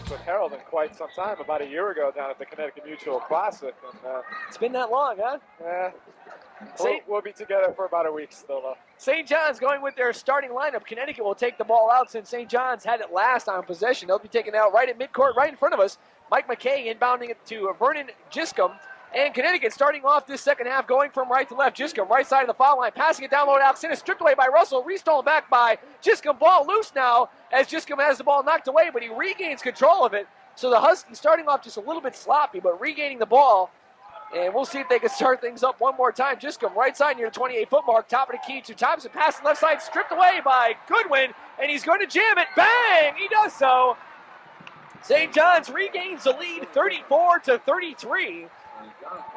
worked with Harold in quite some time, about a year ago down at the Connecticut Mutual Classic. And, it's been that long, huh? Yeah. We'll be together for about a week still, though. St. John's going with their starting lineup. Connecticut will take the ball out since St. John's had it last on possession. They'll be taking it out right at midcourt, right in front of us. Mike McKay inbounding it to Vernon Giscombe. And Connecticut starting off this second half, going from right to left. Giscombe, right side of the foul line, passing it down low to Alex Innes, stripped away by Russell, restolen back by Giscombe. Ball loose now as Giscombe has the ball knocked away, but he regains control of it. So the Huskies starting off just a little bit sloppy, but regaining the ball. And we'll see if they can start things up one more time. Giscombe, right side near the 28-foot mark, top of the key to Thompson. Pass left side, stripped away by Goodwin, and he's going to jam it. Bang! He does so. St. John's regains the lead 34-33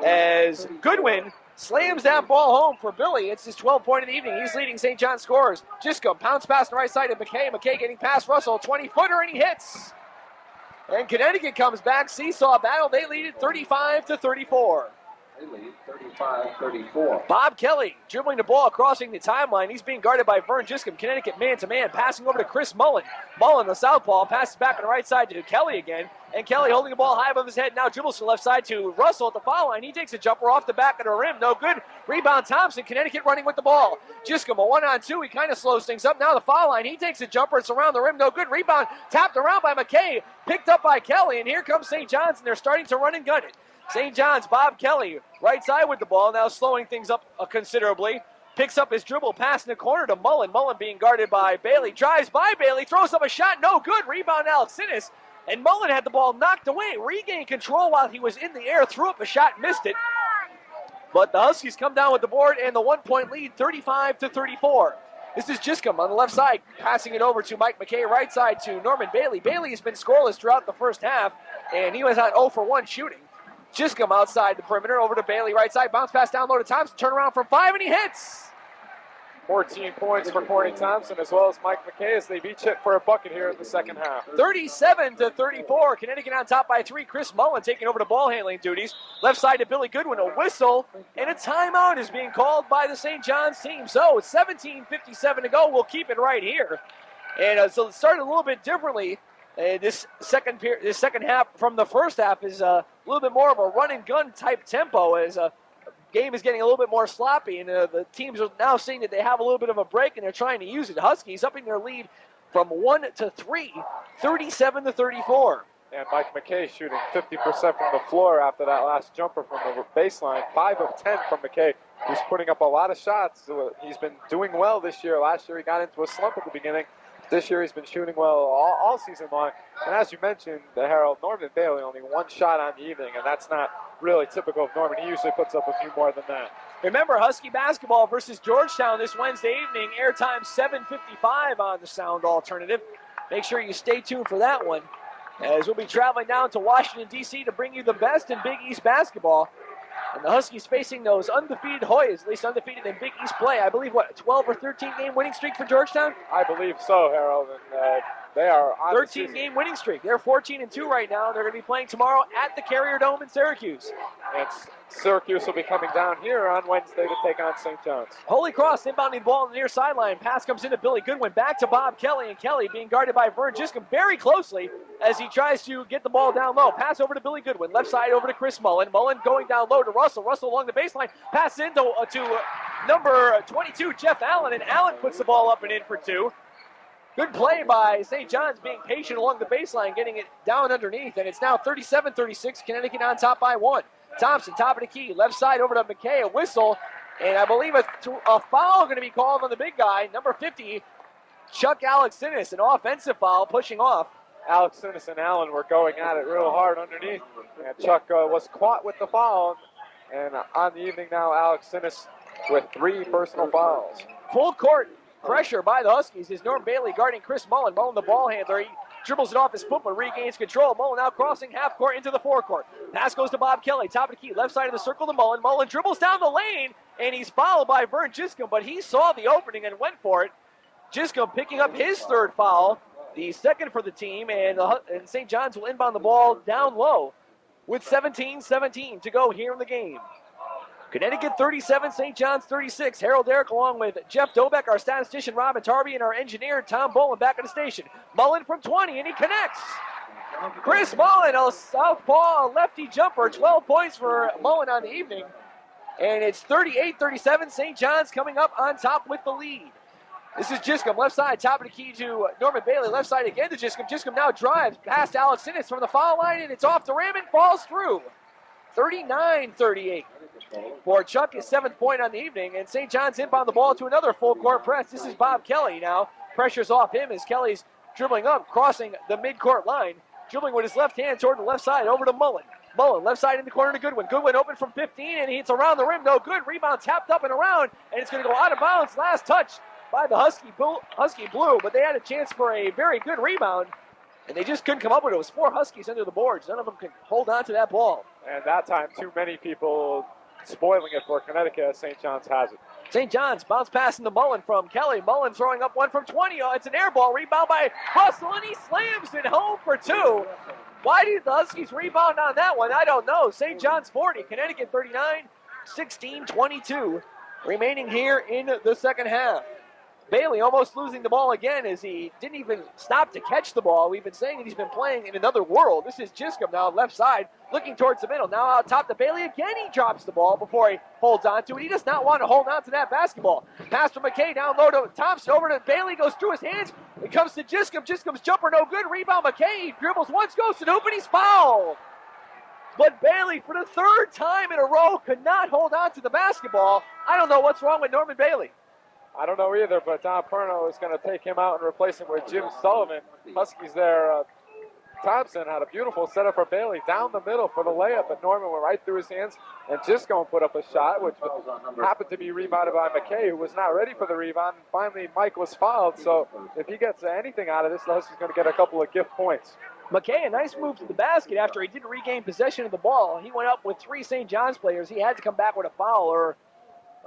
as Goodwin slams that ball home for Billy. It's his 12th point of the evening. He's leading St. John's scores. Giscombe pounds past the right side of McKay. McKay getting past Russell, 20-footer, and he hits. And Connecticut comes back, seesaw battle. They lead it 35-34. They lead 35-34. Bob Kelly dribbling the ball, crossing the timeline. He's being guarded by Vern Giscombe. Connecticut man-to-man, passing over to Chris Mullen. Mullen, the southpaw, passes back on the right side to Kelly again. And Kelly holding the ball high above his head, now dribbles to the left side to Russell at the foul line. He takes a jumper off the back of the rim. No good. Rebound Thompson. Connecticut running with the ball. Giscombe, a 1-on-2. He kind of slows things up. Now the foul line. He takes a jumper. It's around the rim. No good. Rebound tapped around by McKay. Picked up by Kelly. And here comes St. John's, and they're starting to run and gun it. St. John's, Bob Kelly, right side with the ball, now slowing things up considerably. Picks up his dribble, pass in the corner to Mullen. Mullen being guarded by Bailey. Drives by Bailey, throws up a shot, no good. Rebound Alex Innes. And Mullen had the ball knocked away, regained control while he was in the air, threw up a shot, missed it. But the Huskies come down with the board and the 1-point lead, 35-34. This is Giscombe on the left side, passing it over to Mike McKay, right side to Norman Bailey. Bailey has been scoreless throughout the first half, and he was on 0 for 1 shooting. Giscombe outside the perimeter, over to Bailey, right side, bounce pass down low to Thompson, turn around from 5, and he hits. 14 points for Corey Thompson as well as Mike McKay as they've each hit for a bucket here in the second half. 37-34, Connecticut on top by 3. Chris Mullen taking over the ball handling duties. Left side to Billy Goodwin, a whistle, and a timeout is being called by the St. John's team. So it's 17:57 to go. We'll keep it right here. And so it started a little bit differently. This second half from the first half is a little bit more of a run-and-gun type tempo as a game is getting a little bit more sloppy, and the teams are now seeing that they have a little bit of a break, and they're trying to use it. Huskies upping their lead from 1 to 3, 37-34. And Mike McKay shooting 50% from the floor after that last jumper from the baseline. 5 of 10 from McKay, who's putting up a lot of shots. He's been doing well this year. Last year he got into a slump at the beginning. This year he's been shooting well all season long. And as you mentioned, the Herald, Norman Bailey, only 1 shot on the evening, and that's not really typical of Norman. He usually puts up a few more than that. Remember, Husky basketball versus Georgetown this Wednesday evening. Airtime 7:55 on the Sound Alternative. Make sure you stay tuned for that one, as we'll be traveling down to Washington, D.C. to bring you the best in Big East basketball. And the Huskies facing those undefeated Hoyas, at least undefeated in Big East play. I believe, 12 or 13 game winning streak for Georgetown? I believe so, Harold. And they are on 13 game winning streak. They're 14-2 right now. They're going to be playing tomorrow at the Carrier Dome in Syracuse. And Syracuse will be coming down here on Wednesday to take on St. John's. Holy Cross inbounding ball on the near sideline. Pass comes into Billy Goodwin. Back to Bob Kelly. And Kelly being guarded by Vern Giscombe very closely as he tries to get the ball down low. Pass over to Billy Goodwin. Left side over to Chris Mullen. Mullen going down low to Russell. Russell along the baseline. Pass into to number 22, Jeff Allen. And Allen puts the ball up and in for 2. Good play by St. John's, being patient along the baseline, getting it down underneath. And it's now 37-36. Connecticut on top by 1. Thompson, top of the key, left side over to McKay, a whistle, and I believe a foul going to be called on the big guy, number 50, Chuck Alex Innes, an offensive foul, pushing off. Alex Innes and Allen were going at it real hard underneath, and Chuck was caught with the foul, and on the evening now, Alex Innes with 3 personal fouls. Full court pressure by the Huskies is Norm Bailey guarding Chris Mullen. Mullen, the ball handler, he dribbles it off his foot but regains control. Mullen now crossing half court into the forecourt. Pass goes to Bob Kelly, top of the key, left side of the circle to Mullen. Mullen dribbles down the lane, and he's fouled by Vern Giscombe, but he saw the opening and went for it. Giscombe picking up his 3rd foul, the 2nd for the team, and St. John's will inbound the ball down low with 17-17 to go here in the game. Connecticut 37, St. John's 36. Harold Darak along with Jeff Dobek, our statistician Robin Tarby, and our engineer Tom Boland back at the station. Mullen from 20, and he connects. Chris Mullen, a southpaw lefty jumper. 12 points for Mullen on the evening. And it's 38-37. St. John's coming up on top with the lead. This is Giscombe, left side, top of the key to Norman Bailey. Left side again to Giscombe. Giscombe now drives past Alex Innes from the foul line, and it's off the rim and falls through. 39-38. For Chuck, his 7th point on the evening, and St. John's inbound the ball to another full court press. This is Bob Kelly now. Pressure's off him as Kelly's dribbling up, crossing the midcourt line. Dribbling with his left hand toward the left side, over to Mullen. Mullen, left side in the corner to Goodwin. Goodwin open from 15, and he hits around the rim. No good. Rebound tapped up and around, and it's going to go out of bounds. Last touch by the Husky Blue, but they had a chance for a very good rebound, and they just couldn't come up with it. It was 4 Huskies under the boards. None of them could hold on to that ball. And that time, too many people spoiling it for Connecticut as St. John's has it. St. John's bounce pass into Mullen from Kelly. Mullen throwing up one from 20. Oh, it's an air ball. Rebound by Russell, and he slams it home for 2. Why did the Huskies rebound on that one? I don't know. St. John's 40, Connecticut 39, 16-22 remaining here in the second half. Bailey almost losing the ball again as he didn't even stop to catch the ball. We've been saying that he's been playing in another world. This is Giscombe now left side, looking towards the middle. Now out top to Bailey. Again, he drops the ball before he holds on to it. He does not want to hold on to that basketball. Pass from McKay down low to Thompson. Over to Bailey. Goes through his hands. It comes to Giscombe. Giscombe's jumper no good. Rebound McKay. He dribbles once, goes to the hoop, and he's fouled. But Bailey, for the 3rd time in a row, could not hold on to the basketball. I don't know what's wrong with Norman Bailey. I don't know either, but Don Perno is going to take him out and replace him with Jim Sullivan. Huskies there. Thompson had a beautiful setup for Bailey down the middle for the layup, but Norman went right through his hands and just going to put up a shot, which happened to be rebounded by McKay, who was not ready for the rebound. And finally, Mike was fouled, so if he gets anything out of this, the Huskies going to get a couple of gift points. McKay, a nice move to the basket after he didn't regain possession of the ball. He went up with 3 St. John's players. He had to come back with a foul or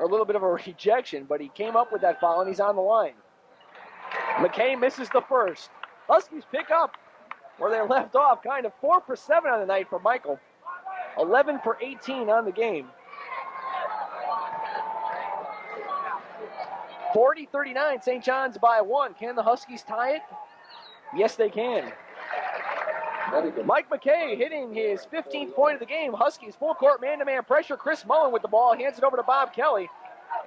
a little bit of a rejection, but he came up with that foul, and he's on the line. McKay misses the first. Huskies pick up where they left off, kind of 4 for 7 on the night for Michael. 11 for 18 on the game. 40-39, St. John's by 1. Can the Huskies tie it? Yes, they can. Mike McKay hitting his 15th point of the game. Huskies full court man-to-man pressure. Chris Mullen with the ball, hands it over to Bob Kelly.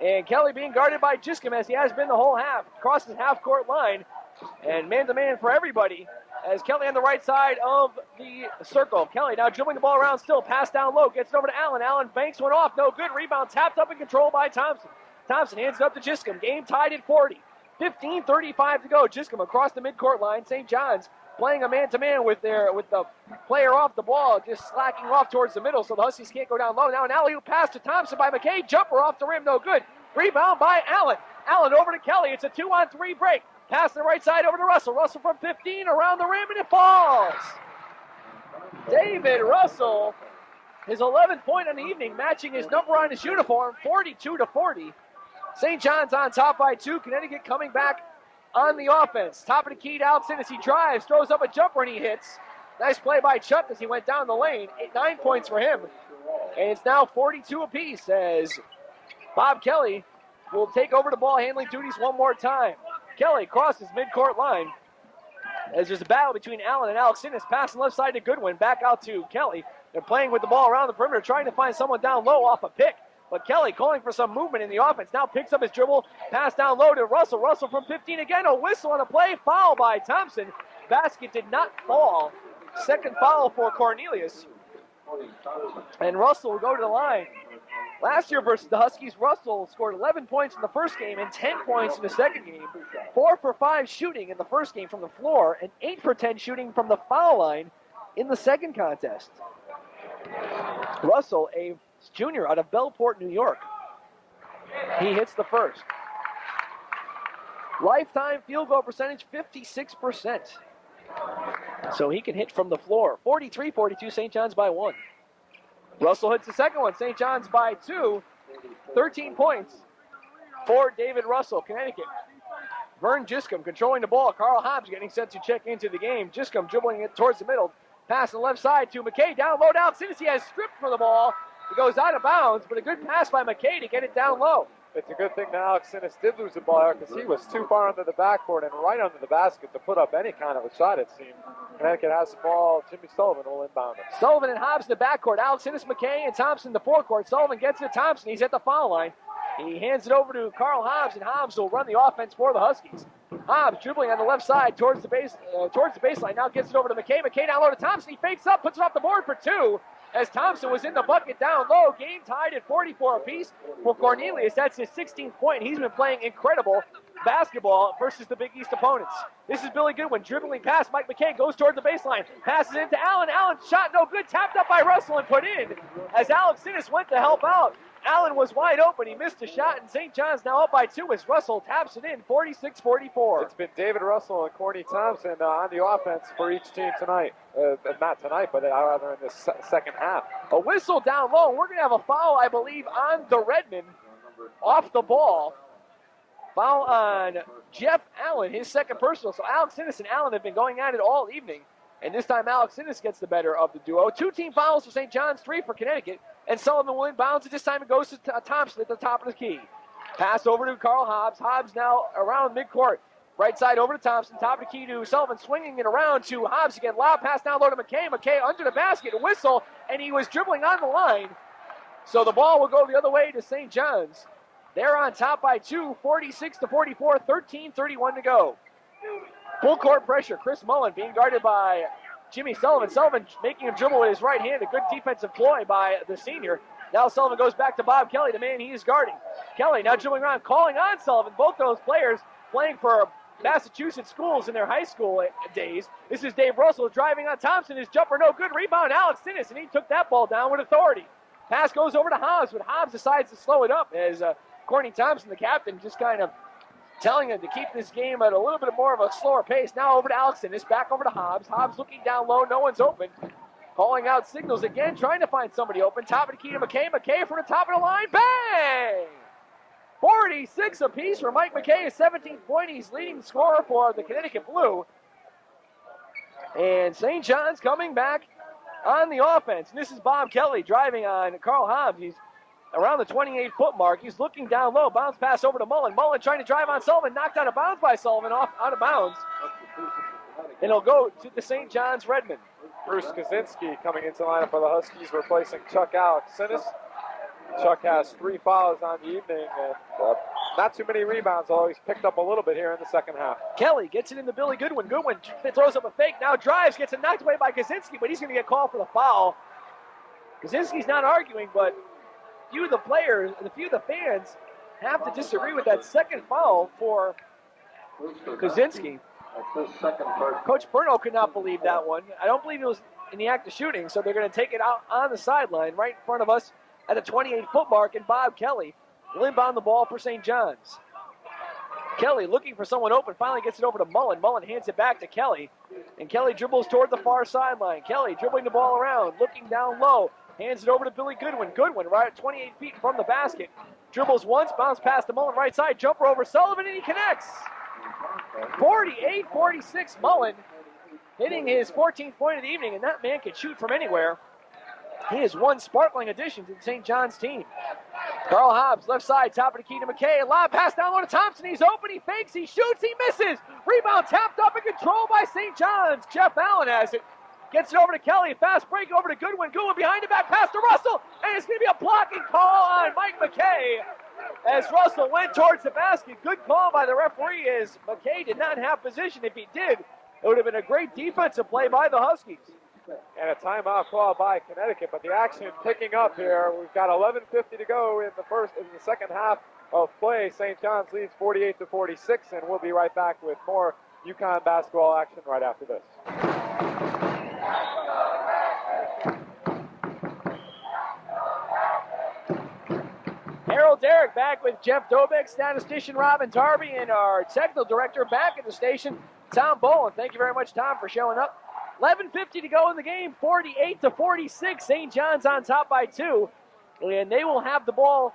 And Kelly being guarded by Giscombe as he has been the whole half. Crosses half-court line. And man-to-man for everybody as Kelly on the right side of the circle. Kelly now dribbling the ball around still. Pass down low. Gets it over to Allen. Allen banks one off. No good. Rebound tapped up and controlled by Thompson. Thompson hands it up to Giscombe. Game tied at 40. 15:35 to go. Giscombe across the midcourt line. St. John's playing a man-to-man with the player off the ball, just slacking off towards the middle so the Huskies can't go down low. Now an alley-oop pass to Thompson by McKay. Jumper off the rim, no good. Rebound by Allen. Allen over to Kelly. It's a 2-on-3 break. Pass to the right side over to Russell. Russell from 15 around the rim, and it falls. David Russell, his 11th point on the evening, matching his number on his uniform, 42-40. St. John's on top by 2. Connecticut coming back on the offense. Top of the key to Alton as he drives, throws up a jumper, and he hits. Nice play by Chuck as he went down the lane. 9 points for him. And it's now 42 apiece as Bob Kelly will take over the ball handling duties one more time. Kelly crosses midcourt line as there's a battle between Allen and Alex Innes. Passing left side to Goodwin. Back out to Kelly. They're playing with the ball around the perimeter, trying to find someone down low off a pick. But Kelly calling for some movement in the offense. Now picks up his dribble. Pass down low to Russell. Russell from 15 again. A whistle on a play. Foul by Thompson. Basket did not fall. Second foul for Cornelius. And Russell will go to the line. Last year versus the Huskies, Russell scored 11 points in the first game and 10 points in the second game. 4 for 5 shooting in the first game from the floor and 8 for 10 shooting from the foul line in the second contest. Russell, a junior out of Bellport, New York. He hits the first. Lifetime field goal percentage, 56%. So he can hit from the floor. 43-42, St. John's by 1. Russell hits the second one. St. John's by 2. 13 points for David Russell, Connecticut. Vern Giscombe controlling the ball. Carl Hobbs getting set to check into the game. Giscombe dribbling it towards the middle. Pass on the left side to McKay. Down low, down. Since he has stripped for the ball. It goes out of bounds, but a good pass by McKay to get it down low. It's a good thing that Alex Sinnis did lose the ball there because he was too far under the backboard and right under the basket to put up any kind of a shot, it seemed. Connecticut has the ball. Jimmy Sullivan will inbound it. Sullivan and Hobbs in the backcourt. Alex Sinnis, McKay, and Thompson in the forecourt. Sullivan gets it to Thompson. He's at the foul line. He hands it over to Carl Hobbs, and Hobbs will run the offense for the Huskies. Hobbs dribbling on the left side towards the baseline. Now gets it over to McKay. McKay down low to Thompson. He fakes up, puts it off the board for two. As Thompson was in the bucket down low. Game tied at 44 apiece for Cornelius. That's his 16th point. He's been playing incredible basketball versus the Big East opponents. This is Billy Goodwin dribbling past Mike McKay. Goes toward the baseline. Passes into Allen. Allen shot no good. Tapped up by Russell and put in as Alex Sinnis went to help out. Allen was wide open. He missed a shot, and St. John's now up by two as Russell taps it in, 46-44. It's been David Russell and Corny Thompson on the offense for each team tonight. Not tonight, but rather in the second half. A whistle down low. We're going to have a foul, I believe, on the Redmen off the ball. Foul on Jeff Allen, his second personal. So Alex Sinnis and Allen have been going at it all evening. And this time Alex Sinnis gets the better of the duo. 2 team fouls for St. John's, 3 for Connecticut. And Sullivan will inbounds, and this time it goes to Thompson at the top of the key. Pass over to Carl Hobbs. Hobbs now around midcourt. Right side over to Thompson. Top of the key to Sullivan, swinging it around to Hobbs again. Loud pass down low to McKay. McKay under the basket, a whistle, and he was dribbling on the line. So the ball will go the other way to St. John's. They're on top by 2, 46-44, 13:31 to go. Full court pressure. Chris Mullen being guarded by Jimmy Sullivan. Sullivan making him dribble with his right hand. A good defensive ploy by the senior. Now Sullivan goes back to Bob Kelly, the man he is guarding. Kelly now dribbling around, calling on Sullivan. Both those players playing for Massachusetts schools in their high school days. This is Dave Russell driving on Thompson. His jumper no good. Rebound Alex Sinnis, and he took that ball down with authority. Pass goes over to Hobbs, but Hobbs decides to slow it up as Corny Thompson, the captain, just kind of telling him to keep this game at a little bit more of a slower pace. Now over to Alex Sinnis, back over to Hobbs. Hobbs looking down low, no one's open. Calling out signals again, trying to find somebody open. Top of the key to McKay. McKay from the top of the line. Bang! 46 apiece for Mike McKay, his 17th point. He's leading scorer for the Connecticut Blue. And St. John's coming back on the offense. And this is Bob Kelly driving on Carl Hobbs. He's around the 28-foot mark. He's looking down low. Bounce pass over to Mullen. Mullen trying to drive on Sullivan. Knocked out of bounds by Sullivan, out of bounds. And he'll go to the St. John's Redmen. Bruce Kaczynski coming into the lineup for the Huskies, replacing Chuck Alex Sinnis. Chuck has 3 fouls on the evening and not too many rebounds, although he's picked up a little bit here in the second half. Kelly gets it into Billy Goodwin. Goodwin throws up a fake, now drives, gets it knocked away by Kaczynski, but he's going to get called for the foul. Kaczynski's not arguing, but a few of the fans have to disagree with that second foul for Kaczynski. Coach Perno could not believe that one. I don't believe it was in the act of shooting, so they're going to take it out on the sideline right in front of us at the 28-foot mark, and Bob Kelly will inbound the ball for St. John's. Kelly looking for someone open, finally gets it over to Mullen. Mullen hands it back to Kelly, and Kelly dribbles toward the far sideline. Kelly dribbling the ball around, looking down low, hands it over to Billy Goodwin. Goodwin right at 28 feet from the basket. Dribbles once, bounce past the Mullen right side, jumper over Sullivan, and he connects. 48-46 Mullen hitting his 14th point of the evening, and that man can shoot from anywhere. He is one sparkling addition to the St. John's team. Carl Hobbs, left side, top of the key to McKay. Lob pass down low to Thompson. He's open, he fakes, he shoots, he misses. Rebound tapped up and controlled by St. John's. Jeff Allen has it. Gets it over to Kelly. Fast break over to Goodwin. Goodwin behind the back pass to Russell. And it's going to be a blocking call on Mike McKay as Russell went towards the basket. Good call by the referee as McKay did not have position. If he did, it would have been a great defensive play by the Huskies. And a timeout call by Connecticut, but the action picking up here. We've got 11:50 to go in the second half of play. St. John's leads 48-46, and we'll be right back with more UConn basketball action right after this. Harold Darak back with Jeff Dobek, statistician Robin Darby, and our technical director back at the station, Tom Boland. Thank you very much, Tom, for showing up. 11:50 to go in the game, 48-46. St. John's on top by 2, and they will have the ball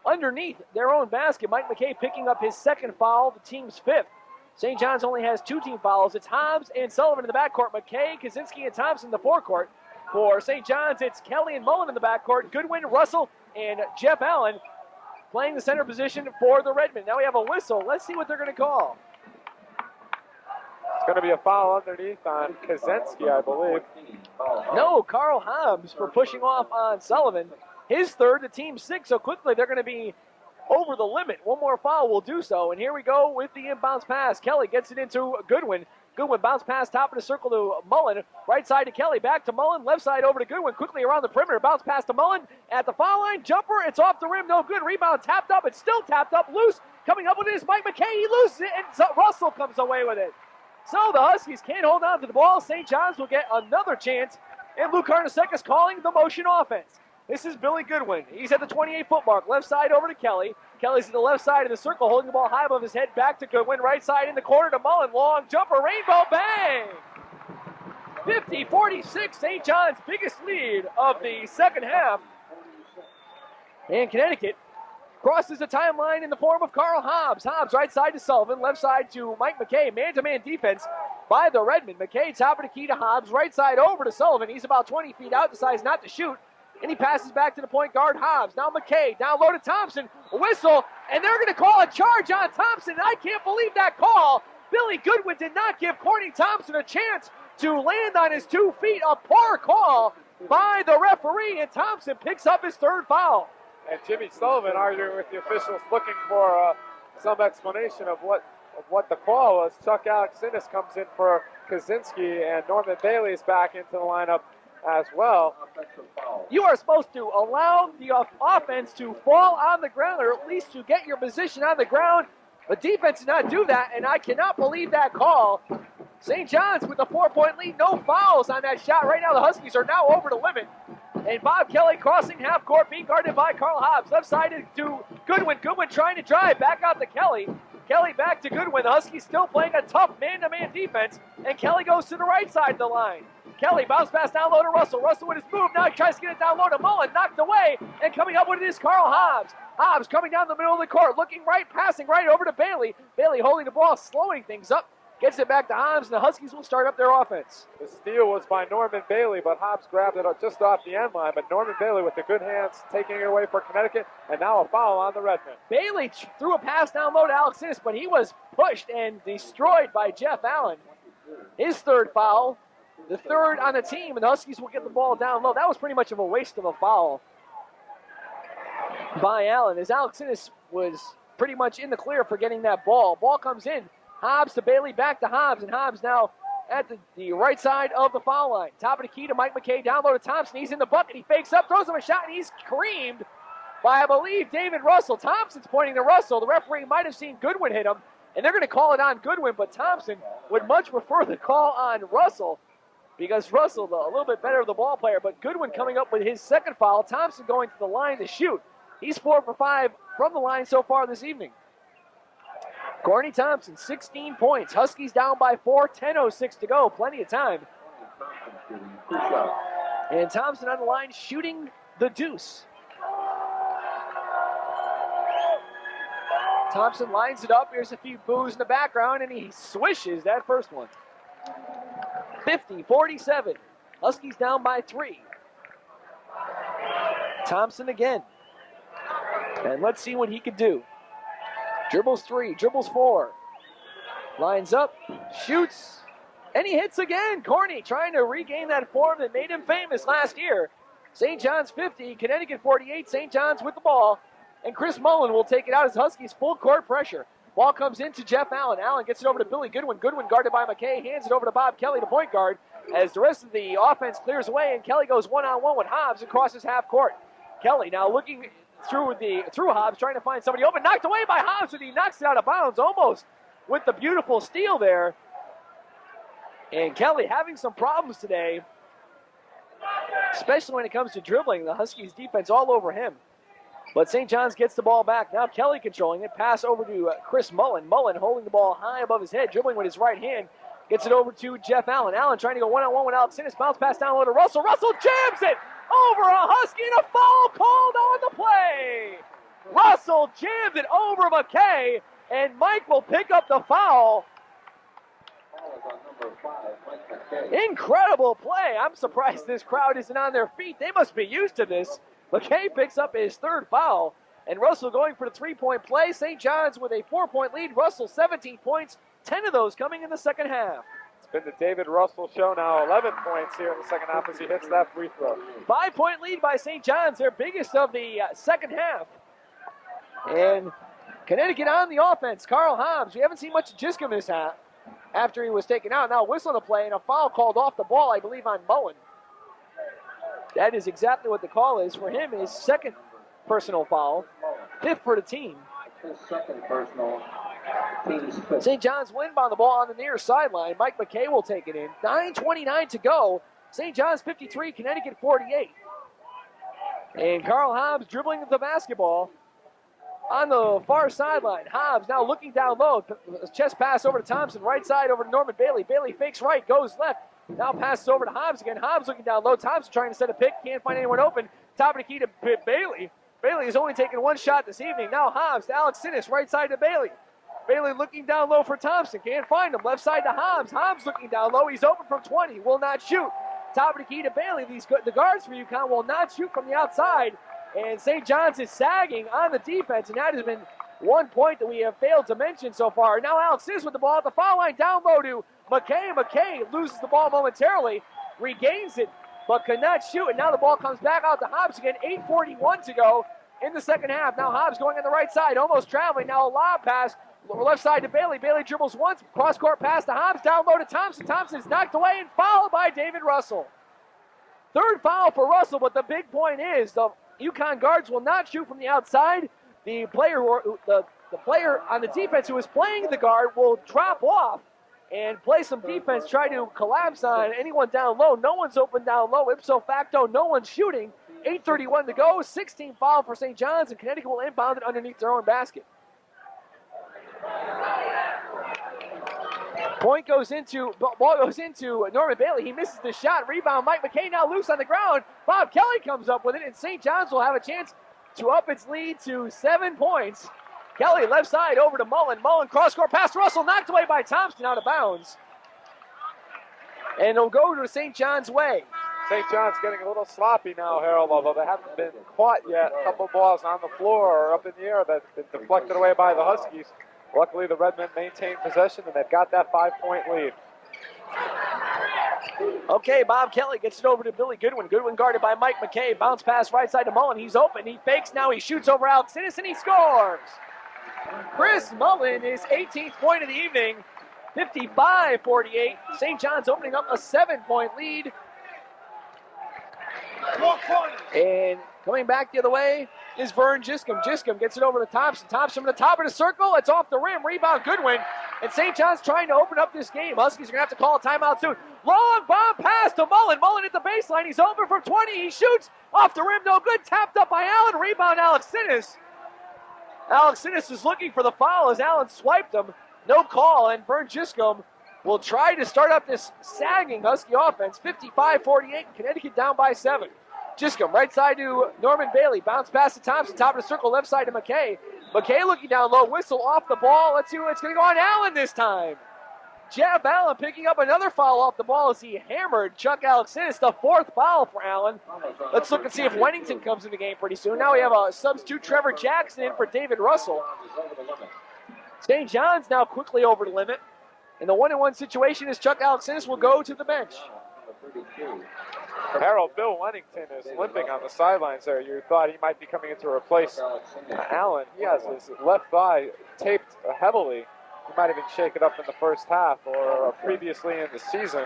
underneath their own basket. Mike McKay picking up his second foul, the team's 5th. St. John's only has 2 team fouls. It's Hobbs and Sullivan in the backcourt. McKay, Kaczynski, and Thompson in the forecourt. For St. John's, it's Kelly and Mullen in the backcourt. Goodwin, Russell, and Jeff Allen playing the center position for the Redmen. Now we have a whistle. Let's see what they're going to call. It's going to be a foul underneath on Kaczynski, I believe. No, Carl Hobbs for pushing off on Sullivan. His third, the team's sixth, so quickly they're going to be over the limit. One more foul will do so, and here we go with the inbounds pass. Kelly gets it into Goodwin. Goodwin bounce pass, top of the circle to Mullen. Right side to Kelly, back to Mullen. Left side over to Goodwin, quickly around the perimeter. Bounce pass to Mullen at the foul line. Jumper, it's off the rim, no good. Rebound tapped up, it's still tapped up, loose. Coming up with it is Mike McKay. He loses it, and Russell comes away with it. So the Huskies can't hold on to the ball. St. John's will get another chance, and Lou Carnesec is calling the motion offense. This is Billy Goodwin. He's at the 28-foot mark. Left side over to Kelly. Kelly's at the left side of the circle, holding the ball high above his head. Back to Goodwin. Right side in the corner to Mullen. Long jumper. Rainbow bang! 50-46. St. John's biggest lead of the second half. And Connecticut crosses the timeline in the form of Carl Hobbs. Hobbs right side to Sullivan. Left side to Mike McKay. Man-to-man defense by the Redmen. McKay top of the key to Hobbs. Right side over to Sullivan. He's about 20 feet out. Decides not to shoot. And he passes back to the point guard, Hobbs. Now McKay, down low to Thompson. A whistle, and they're going to call a charge on Thompson. I can't believe that call. Billy Goodwin did not give Courtney Thompson a chance to land on his 2 feet. A poor call by the referee, and Thompson picks up his third foul. And Jimmy Sullivan arguing with the officials, looking for some explanation of what the call was. Chuck Alexinis comes in for Kaczynski, and Norman Bailey is back into the lineup as well. You are supposed to allow the offense to fall on the ground, or at least to get your position on the ground. The defense did not do that, and I cannot believe that call. St. John's with a 4-point lead, no fouls on that shot. Right now the Huskies are now over the limit. And Bob Kelly crossing half court, being guarded by Carl Hobbs. Left side to Goodwin. Goodwin trying to drive, back out to Kelly. Kelly back to Goodwin. The Huskies still playing a tough man-to-man defense, and Kelly goes to the right side of the line. Kelly bounce pass down low to Russell. Russell with his move. Now he tries to get it down low to Mullen. Knocked away. And coming up with it is Carl Hobbs. Hobbs coming down the middle of the court. Looking right. Passing right over to Bailey. Bailey holding the ball. Slowing things up. Gets it back to Hobbs. And the Huskies will start up their offense. The steal was by Norman Bailey, but Hobbs grabbed it just off the end line. But Norman Bailey with the good hands taking it away for Connecticut. And now a foul on the Redmen. Bailey threw a pass down low to Alexinis, but he was pushed and destroyed by Jeff Allen. His third foul. The third on the team, and the Huskies will get the ball down low. That was pretty much of a waste of a foul by Allen, as Alexinis was pretty much in the clear for getting that ball. Ball comes in. Hobbs to Bailey, back to Hobbs, and Hobbs now at the right side of the foul line. Top of the key to Mike McKay, down low to Thompson. He's in the bucket. He fakes up, throws him a shot, and he's creamed by, I believe, David Russell. Thompson's pointing to Russell. The referee might have seen Goodwin hit him, and they're going to call it on Goodwin, but Thompson would much prefer the call on Russell, because Russell, a little bit better of the ball player, but Goodwin coming up with his second foul. Thompson going to the line to shoot. He's 4 for 5 from the line so far this evening. Courtney Thompson, 16 points. Huskies down by 4, 10:06 to go. Plenty of time. And Thompson on the line shooting the deuce. Thompson lines it up. Here's a few boos in the background, and he swishes that first one. 50-47. Huskies down by 3. Thompson again. And let's see what he can do. Dribbles 3, dribbles 4. Lines up, shoots, and he hits again. Corney trying to regain that form that made him famous last year. St. John's 50, Connecticut 48. St. John's with the ball. And Chris Mullen will take it out as Huskies full court pressure. Ball comes into Jeff Allen. Allen gets it over to Billy Goodwin. Goodwin guarded by McKay. Hands it over to Bob Kelly, the point guard, as the rest of the offense clears away, and Kelly goes one-on-one with Hobbs and crosses half court. Kelly now looking through Hobbs, trying to find somebody open. Knocked away by Hobbs, and he knocks it out of bounds almost with the beautiful steal there. And Kelly having some problems today, especially when it comes to dribbling. The Huskies defense all over him. But St. John's gets the ball back. Now Kelly controlling it. Pass over to Chris Mullen. Mullen holding the ball high above his head, dribbling with his right hand. Gets it over to Jeff Allen. Allen trying to go one-on-one with Alex Sinnis. Bounce pass down low to Russell. Russell jams it over a Husky, and a foul called on the play. Russell jams it over McKay, and Mike will pick up the foul. Incredible play. I'm surprised this crowd isn't on their feet. They must be used to this. McKay picks up his third foul. And Russell going for the three-point play. St. John's with a 4-point lead. Russell 17 points, 10 of those coming in the second half. It's been the David Russell show now. 11 points here in the second half as he hits that free throw. 5-point lead by St. John's, their biggest of the second half. And Connecticut on the offense. Carl Hobbs, we haven't seen much of Jiscom this half after he was taken out. Now whistling the play and a foul called off the ball, I believe, on Mullen. That is exactly what the call is. For him, his second personal foul, 5th for the team. His second personal, team's 5th. St. John's will inbound the ball on the near sideline. Mike McKay will take it in. 9:29 to go. St. John's 53, Connecticut 48. And Carl Hobbs dribbling the basketball on the far sideline. Hobbs now looking down low. Chest pass over to Thompson. Right side over to Norman Bailey. Bailey fakes right, goes left. Now passes over to Hobbs again. Hobbs looking down low. Thompson trying to set a pick. Can't find anyone open. Top of the key to Bailey. Bailey has only taken one shot this evening. Now Hobbs to Alex Sinnis. Right side to Bailey. Bailey looking down low for Thompson. Can't find him. Left side to Hobbs. Hobbs looking down low. He's open from 20. Will not shoot. Top of the key to Bailey. The guards for UConn will not shoot from the outside. And St. John's is sagging on the defense. And that has been one point that we have failed to mention so far. Now Alex Sinnis with the ball at the foul line. Down low to McKay. McKay loses the ball momentarily. Regains it, but cannot shoot. And now the ball comes back out to Hobbs again. 8:41 to go in the second half. Now Hobbs going on the right side, almost traveling. Now a lob pass, left side to Bailey. Bailey dribbles once, cross-court pass to Hobbs, down low to Thompson. Thompson is knocked away and fouled by David Russell. Third foul for Russell, but the big point is the UConn guards will not shoot from the outside. The player on the defense who is playing the guard will drop off and play some defense, try to collapse on anyone down low. No one's open down low. Ipso facto, no one's shooting. 8:31 to go. 16 foul for St. John's, and Connecticut will inbound it underneath their own basket. Ball goes into Norman Bailey. He misses the shot. Rebound, Mike McKay now loose on the ground. Bob Kelly comes up with it, and St. John's will have a chance to up its lead to 7 points. Kelly left side over to Mullen. Mullen cross-court pass to Russell, knocked away by Thompson, out of bounds. And it'll go to St. John's way. St. John's getting a little sloppy now, Harold, although they haven't been caught yet. A couple balls on the floor or up in the air that's been deflected away by the Huskies. Luckily, the Redmen maintained possession, and they've got that 5-point lead. Okay, Bob Kelly gets it over to Billy Goodwin. Goodwin guarded by Mike McKay. Bounce pass right side to Mullen. He's open. He fakes. Now he shoots over Alex Sinnis, and he scores. Chris Mullen, his 18th point of the evening. 55-48. St. John's opening up a 7-point lead. And coming back the other way is Vern Jiscom. Jiscom gets it over to Thompson. Thompson from the top of the circle. It's off the rim. Rebound Goodwin. And St. John's trying to open up this game. Huskies are going to have to call a timeout soon. Long bomb pass to Mullen. Mullen at the baseline. He's open from 20. He shoots off the rim. No good. Tapped up by Allen. Rebound Alex Sinnis. Alex Sinnis is looking for the foul as Allen swiped him. No call. And Vern Jiscom will try to start up this sagging Husky offense. 55-48. Connecticut down by 7. Jiscom right side to Norman Bailey. Bounce pass to Thompson. Top of the circle. Left side to McKay. McKay looking down low. Whistle off the ball. Let's see what's going to go on Allen this time. Jeff Allen picking up another foul off the ball as he hammered Chuck Alex Sinnis. The 4th foul for Allen. Let's look and see if Wennington comes in the game pretty soon. Now we have a substitute Trevor Jackson in for David Russell. St. John's now quickly over the limit. In the 1-on-1 situation is Chuck Alex Sinnis will go to the bench. Harold, Bill Wennington is limping on the sidelines there. You thought he might be coming in to replace Allen. He has his left thigh taped heavily. He might have been shaken up in the first half or previously in the season.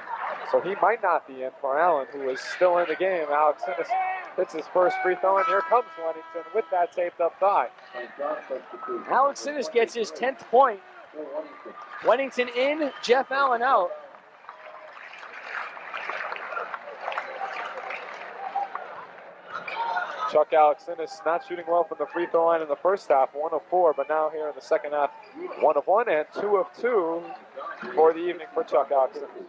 So he might not be in for Allen, who is still in the game. Alex Sinnis hits his first free throw, and here comes Wennington with that taped up thigh. Alex Sinnis gets his 10th point. Wennington in, Jeff Allen out. Chuck Alex Sinnis not shooting well from the free throw line in the first half, 1 of 4, but now here in the second half, 1 of 1 and 2 of 2 for the evening for Chuck Alex Sinnis.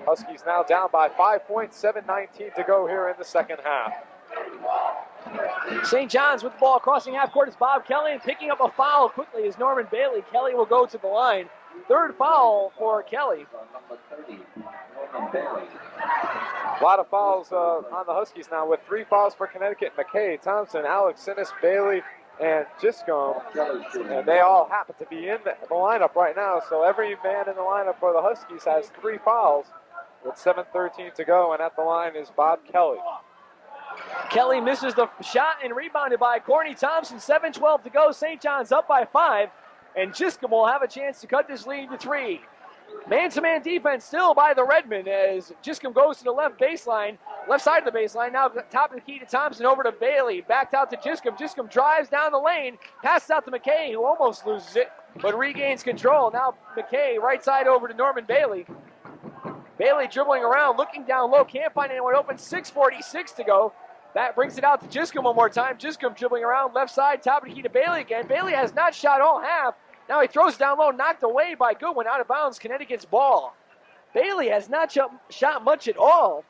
Huskies now down by 5 points, 7:19 to go here in the second half. St. John's with the ball crossing half court is Bob Kelly, and picking up a foul quickly is Norman Bailey. Kelly will go to the line. 3rd foul for Kelly. A lot of fouls on the Huskies now, with 3 fouls for Connecticut. McKay, Thompson, Alex Sinnis, Bailey, and Giscombe. And they all happen to be in the lineup right now. So every man in the lineup for the Huskies has 3 fouls with 7:13 to go. And at the line is Bob Kelly. Kelly misses the shot and rebounded by Courtney Thompson. 7:12 to go. St. John's up by 5. And Giscombe will have a chance to cut this lead to 3. Man-to-man defense still by the Redmen as Giscombe goes to the left baseline, left side of the baseline. Now top of the key to Thompson, over to Bailey. Backed out to Giscombe. Giscombe drives down the lane, passes out to McKay, who almost loses it, but regains control. Now McKay, right side over to Norman Bailey. Bailey dribbling around, looking down low, can't find anyone open. 6:46 to go. That brings it out to Giscombe one more time. Giscombe dribbling around, left side, top of the key to Bailey again. Bailey has not shot all half. Now he throws down low, knocked away by Goodwin, out of bounds, Connecticut's ball. Bailey has not shot much at all.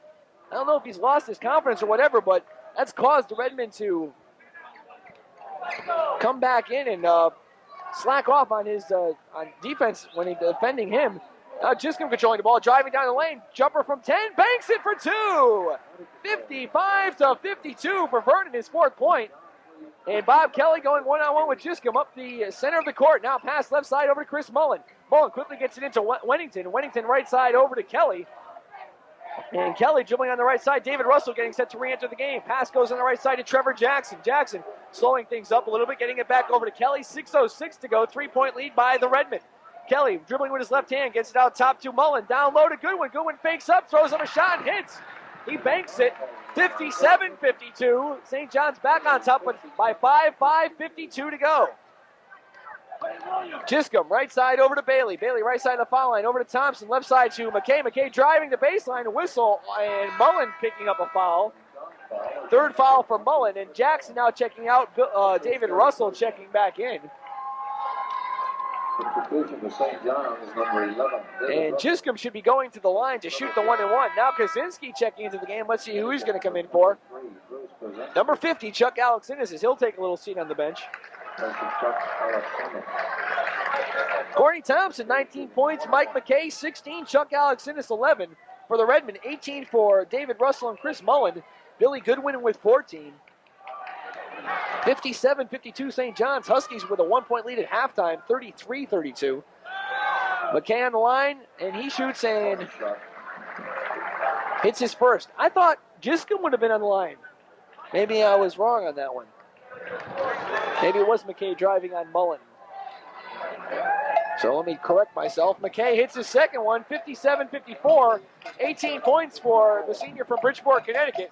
I don't know if he's lost his confidence or whatever, but that's caused the Redmen to come back in and slack off on his on defense when he's defending him. Giscombe controlling the ball, driving down the lane, jumper from 10, banks it for 2. 55-52 for Vernon, his 4th point. And Bob Kelly going one-on-one with Giscombe up the center of the court. Now pass left side over to Chris Mullen. Mullen quickly gets it into Wennington. Wennington right side over to Kelly. And Kelly dribbling on the right side. David Russell getting set to re-enter the game. Pass goes on the right side to Trevor Jackson. Jackson slowing things up a little bit, getting it back over to Kelly. 6:06 to go. 3-point lead by the Redmen. Kelly dribbling with his left hand, gets it out top to Mullen. Down low to Goodwin. Goodwin fakes up, throws up a shot, and hits. He banks it. 57-52. St. John's back on top by 5:52 to go. Giscombe right side over to Bailey. Bailey right side of the foul line over to Thompson. Left side to McKay. McKay driving the baseline, a whistle, and Mullen picking up a foul. 3rd foul for Mullen, and Jackson now checking out. David Russell checking back in. Substitution for St. John is number 11. And Giscombe should be going to the line to shoot the 1-and-1. Now Kaczynski checking into the game. Let's see who he's going to come in for. Number 50, Chuck Alexander. He'll take a little seat on the bench. Courtney Thompson, 19 points. Mike McKay, 16. Chuck Alexander, 11. For the Redmen, 18 for David Russell and Chris Mullen. Billy Goodwin with 14. 57-52 St. John's. Huskies with a 1-point lead at halftime, 33-32. McKay on the line, and he shoots and hits his first. I thought Giscombe would have been on the line. Maybe I was wrong on that one. Maybe it was McKay driving on Mullen. So let me correct myself. McKay hits his second one, 57-54. 18 points for the senior from Bridgeport, Connecticut.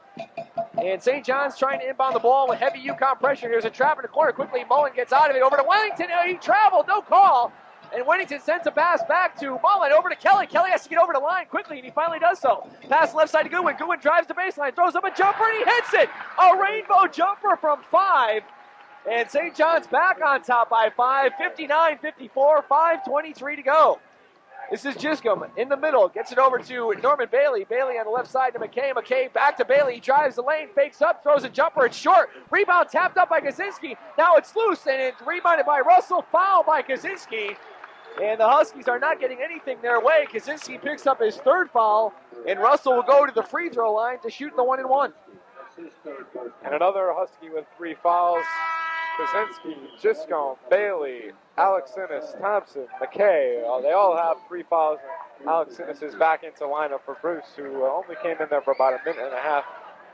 And St. John's trying to inbound the ball with heavy UConn pressure. There's a trap in the corner. Quickly, Mullen gets out of it. Over to Wellington. He traveled, no call. And Wellington sends a pass back to Mullen. Over to Kelly. Kelly has to get over the line quickly, and he finally does so. Pass left side to Goodwin. Goodwin drives the baseline, throws up a jumper, and he hits it. A rainbow jumper from 5. And St. John's back on top by 5. 59-54, 5:23 to go. This is Giscombe in the middle. Gets it over to Norman Bailey. Bailey on the left side to McKay. McKay back to Bailey. He drives the lane, fakes up, throws a jumper. It's short. Rebound tapped up by Kaczynski. Now it's loose, and it's rebounded by Russell. Foul by Kaczynski. And the Huskies are not getting anything their way. Kaczynski picks up his 3rd foul, and Russell will go to the free throw line to shoot the 1-and-1. And another Husky with 3 fouls. Kaczynski, Giscombe, Bailey, Alex Sinnis, Thompson, McKay. They all have 3 fouls. Alex Sinnis is back into lineup for Bruce, who only came in there for about a minute and a half.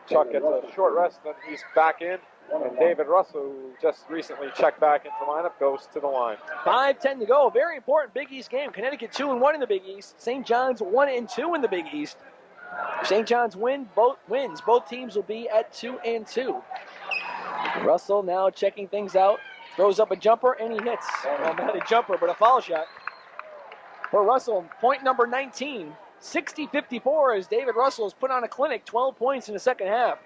Chuck gets a short rest, then he's back in. And David Russell, who just recently checked back into lineup, goes to the line. 5:10 to go. Very important Big East game. Connecticut 2-1 in the Big East. St. John's 1-2 in the Big East. If St. John's wins. Both teams will be at 2-2. Russell now checking things out. Throws up a jumper, and he hits. Well, not a jumper, but a foul shot. For Russell, point number 19. 60-54 as David Russell has put on a clinic. 12 points in the second half.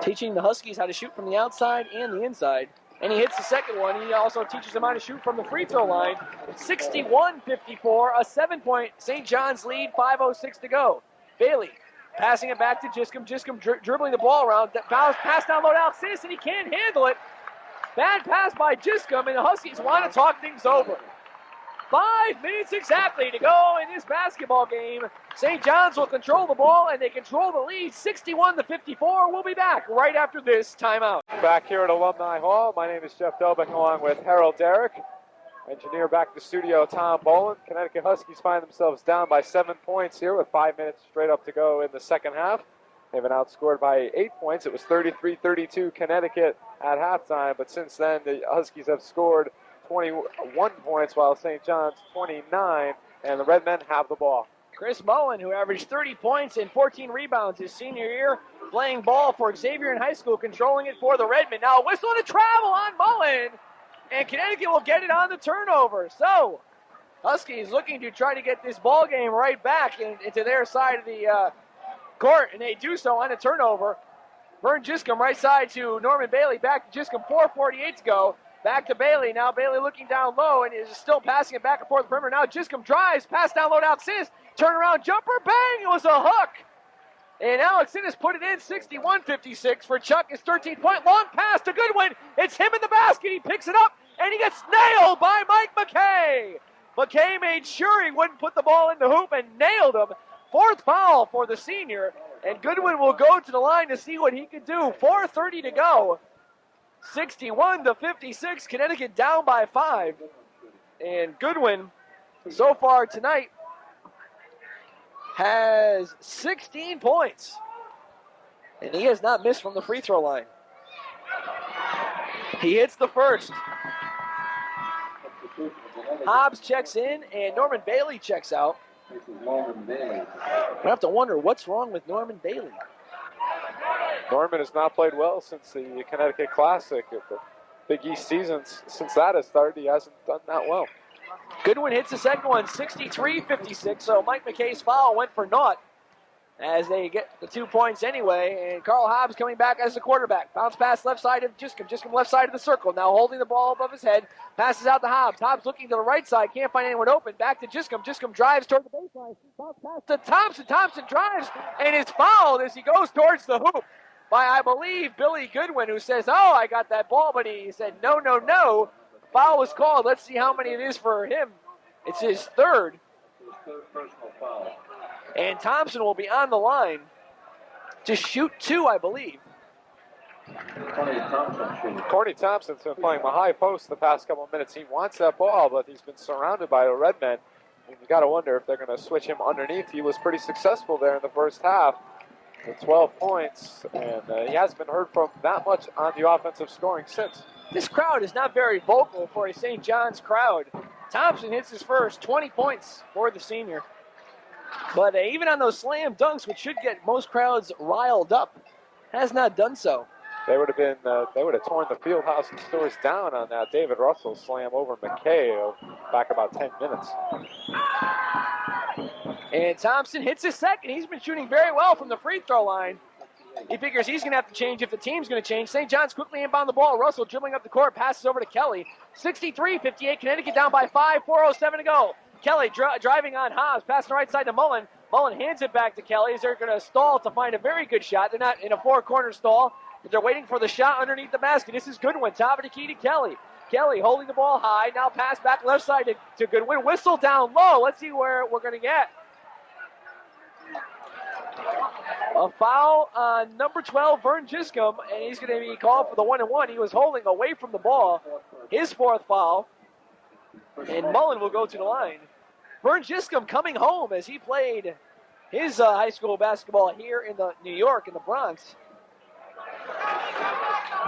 Teaching the Huskies how to shoot from the outside and the inside. And he hits the second one. He also teaches them how to shoot from the free throw line. 61-54, a 7-point St. John's lead, 5:06 to go. Bailey passing it back to Giscombe. Giscombe dribbling the ball around. Pass down low to Alex Sinnis, and he can't handle it. Bad pass by Giscombe, and the Huskies want to talk things over. 5 minutes exactly to go in this basketball game. St. John's will control the ball, and they control the lead 61-54. We'll be back right after this timeout. Back here at Alumni Hall, my name is Jeff Dobek along with Harold Darak. Engineer back to studio, Tom Boland. Connecticut Huskies find themselves down by 7 points here with 5 minutes straight up to go in the second half. They've been outscored by 8 points. It was 33-32 Connecticut at halftime, but since then the Huskies have scored 21 points while St. John's 29, and the Redmen have the ball. Chris Mullen, who averaged 30 points and 14 rebounds his senior year, playing ball for Xavier in high school, controlling it for the Redmen. Now a whistle to travel on Mullen, and Connecticut will get it on the turnover. So Huskies looking to try to get this ball game right back into their side of the court, and they do so on a turnover. Vern Giscombe right side to Norman Bailey. Back to Giscombe, 4:48 to go. Back to Bailey. Now Bailey looking down low and is still passing it back and forth the perimeter. Now Giscombe drives, pass down low to Alex Innes. Turnaround jumper, bang! It was a hook. And Alex Innes put it in, 61-56 for Chuck. His 13-point long pass to Goodwin. It's him in the basket. He picks it up, and he gets nailed by Mike McKay. McKay made sure he wouldn't put the ball in the hoop and nailed him. Fourth foul for the senior, and Goodwin will go to the line to see what he can do. 4:30 to go. 61-56, Connecticut down by 5. And Goodwin, so far tonight, has 16 points. And he has not missed from the free throw line. He hits the first. Hobbs checks in, and Norman Bailey checks out. This is Norman Bailey. I have to wonder what's wrong with Norman Bailey. Norman has not played well since the Connecticut Classic. At the Big East season, since that has started, he hasn't done that well. Goodwin hits the second one, 63-56, so Mike McKay's foul went for naught as they get the 2 points anyway, and Carl Hobbs coming back as the quarterback. Bounce pass left side of Giscombe left side of the circle, now holding the ball above his head, passes out to Hobbs. Hobbs looking to the right side, can't find anyone open, back to Giscombe. Giscombe drives toward the baseline, bounce pass to Thompson. Thompson drives and is fouled as he goes towards the hoop by, I believe, Billy Goodwin, who says, oh, I got that ball, but he said, no, no, no. Foul was called. Let's see how many it is for him. It's his third. His third personal foul. And Thompson will be on the line to shoot 2, I believe. Corny Thompson's been playing the high post the past couple of minutes. He wants that ball, but he's been surrounded by the Redmen. And you got to wonder if they're going to switch him underneath. He was pretty successful there in the first half with 12 points, and he hasn't been heard from that much on the offensive scoring since. This crowd is not very vocal for a St. John's crowd. Thompson hits his first, 20 points for the senior. But even on those slam dunks, which should get most crowds riled up, has not done so. They would have torn the field house and stores down on that David Russell slam over McKay back about 10 minutes. And Thompson hits his second. He's been shooting very well from the free throw line. He figures he's going to have to change if the team's going to change. St. John's quickly inbound the ball. Russell dribbling up the court, passes over to Kelly. 63-58, Connecticut down by 5, 4:07 to go. Kelly driving on Hobbs, passing the right side to Mullen. Mullen hands it back to Kelly as they're going to stall to find a very good shot. They're not in a four-corner stall, but they're waiting for the shot underneath the basket. This is Goodwin, top of the key to Kelly. Kelly holding the ball high, now pass back left side to Goodwin. Whistle down low. Let's see where we're going to get. A foul on number 12, Vern Giscombe, and he's going to be called for the 1-and-1. He was holding away from the ball. His fourth foul, and Mullen will go to the line. Vern Giscombe coming home as he played his high school basketball here in New York, in the Bronx.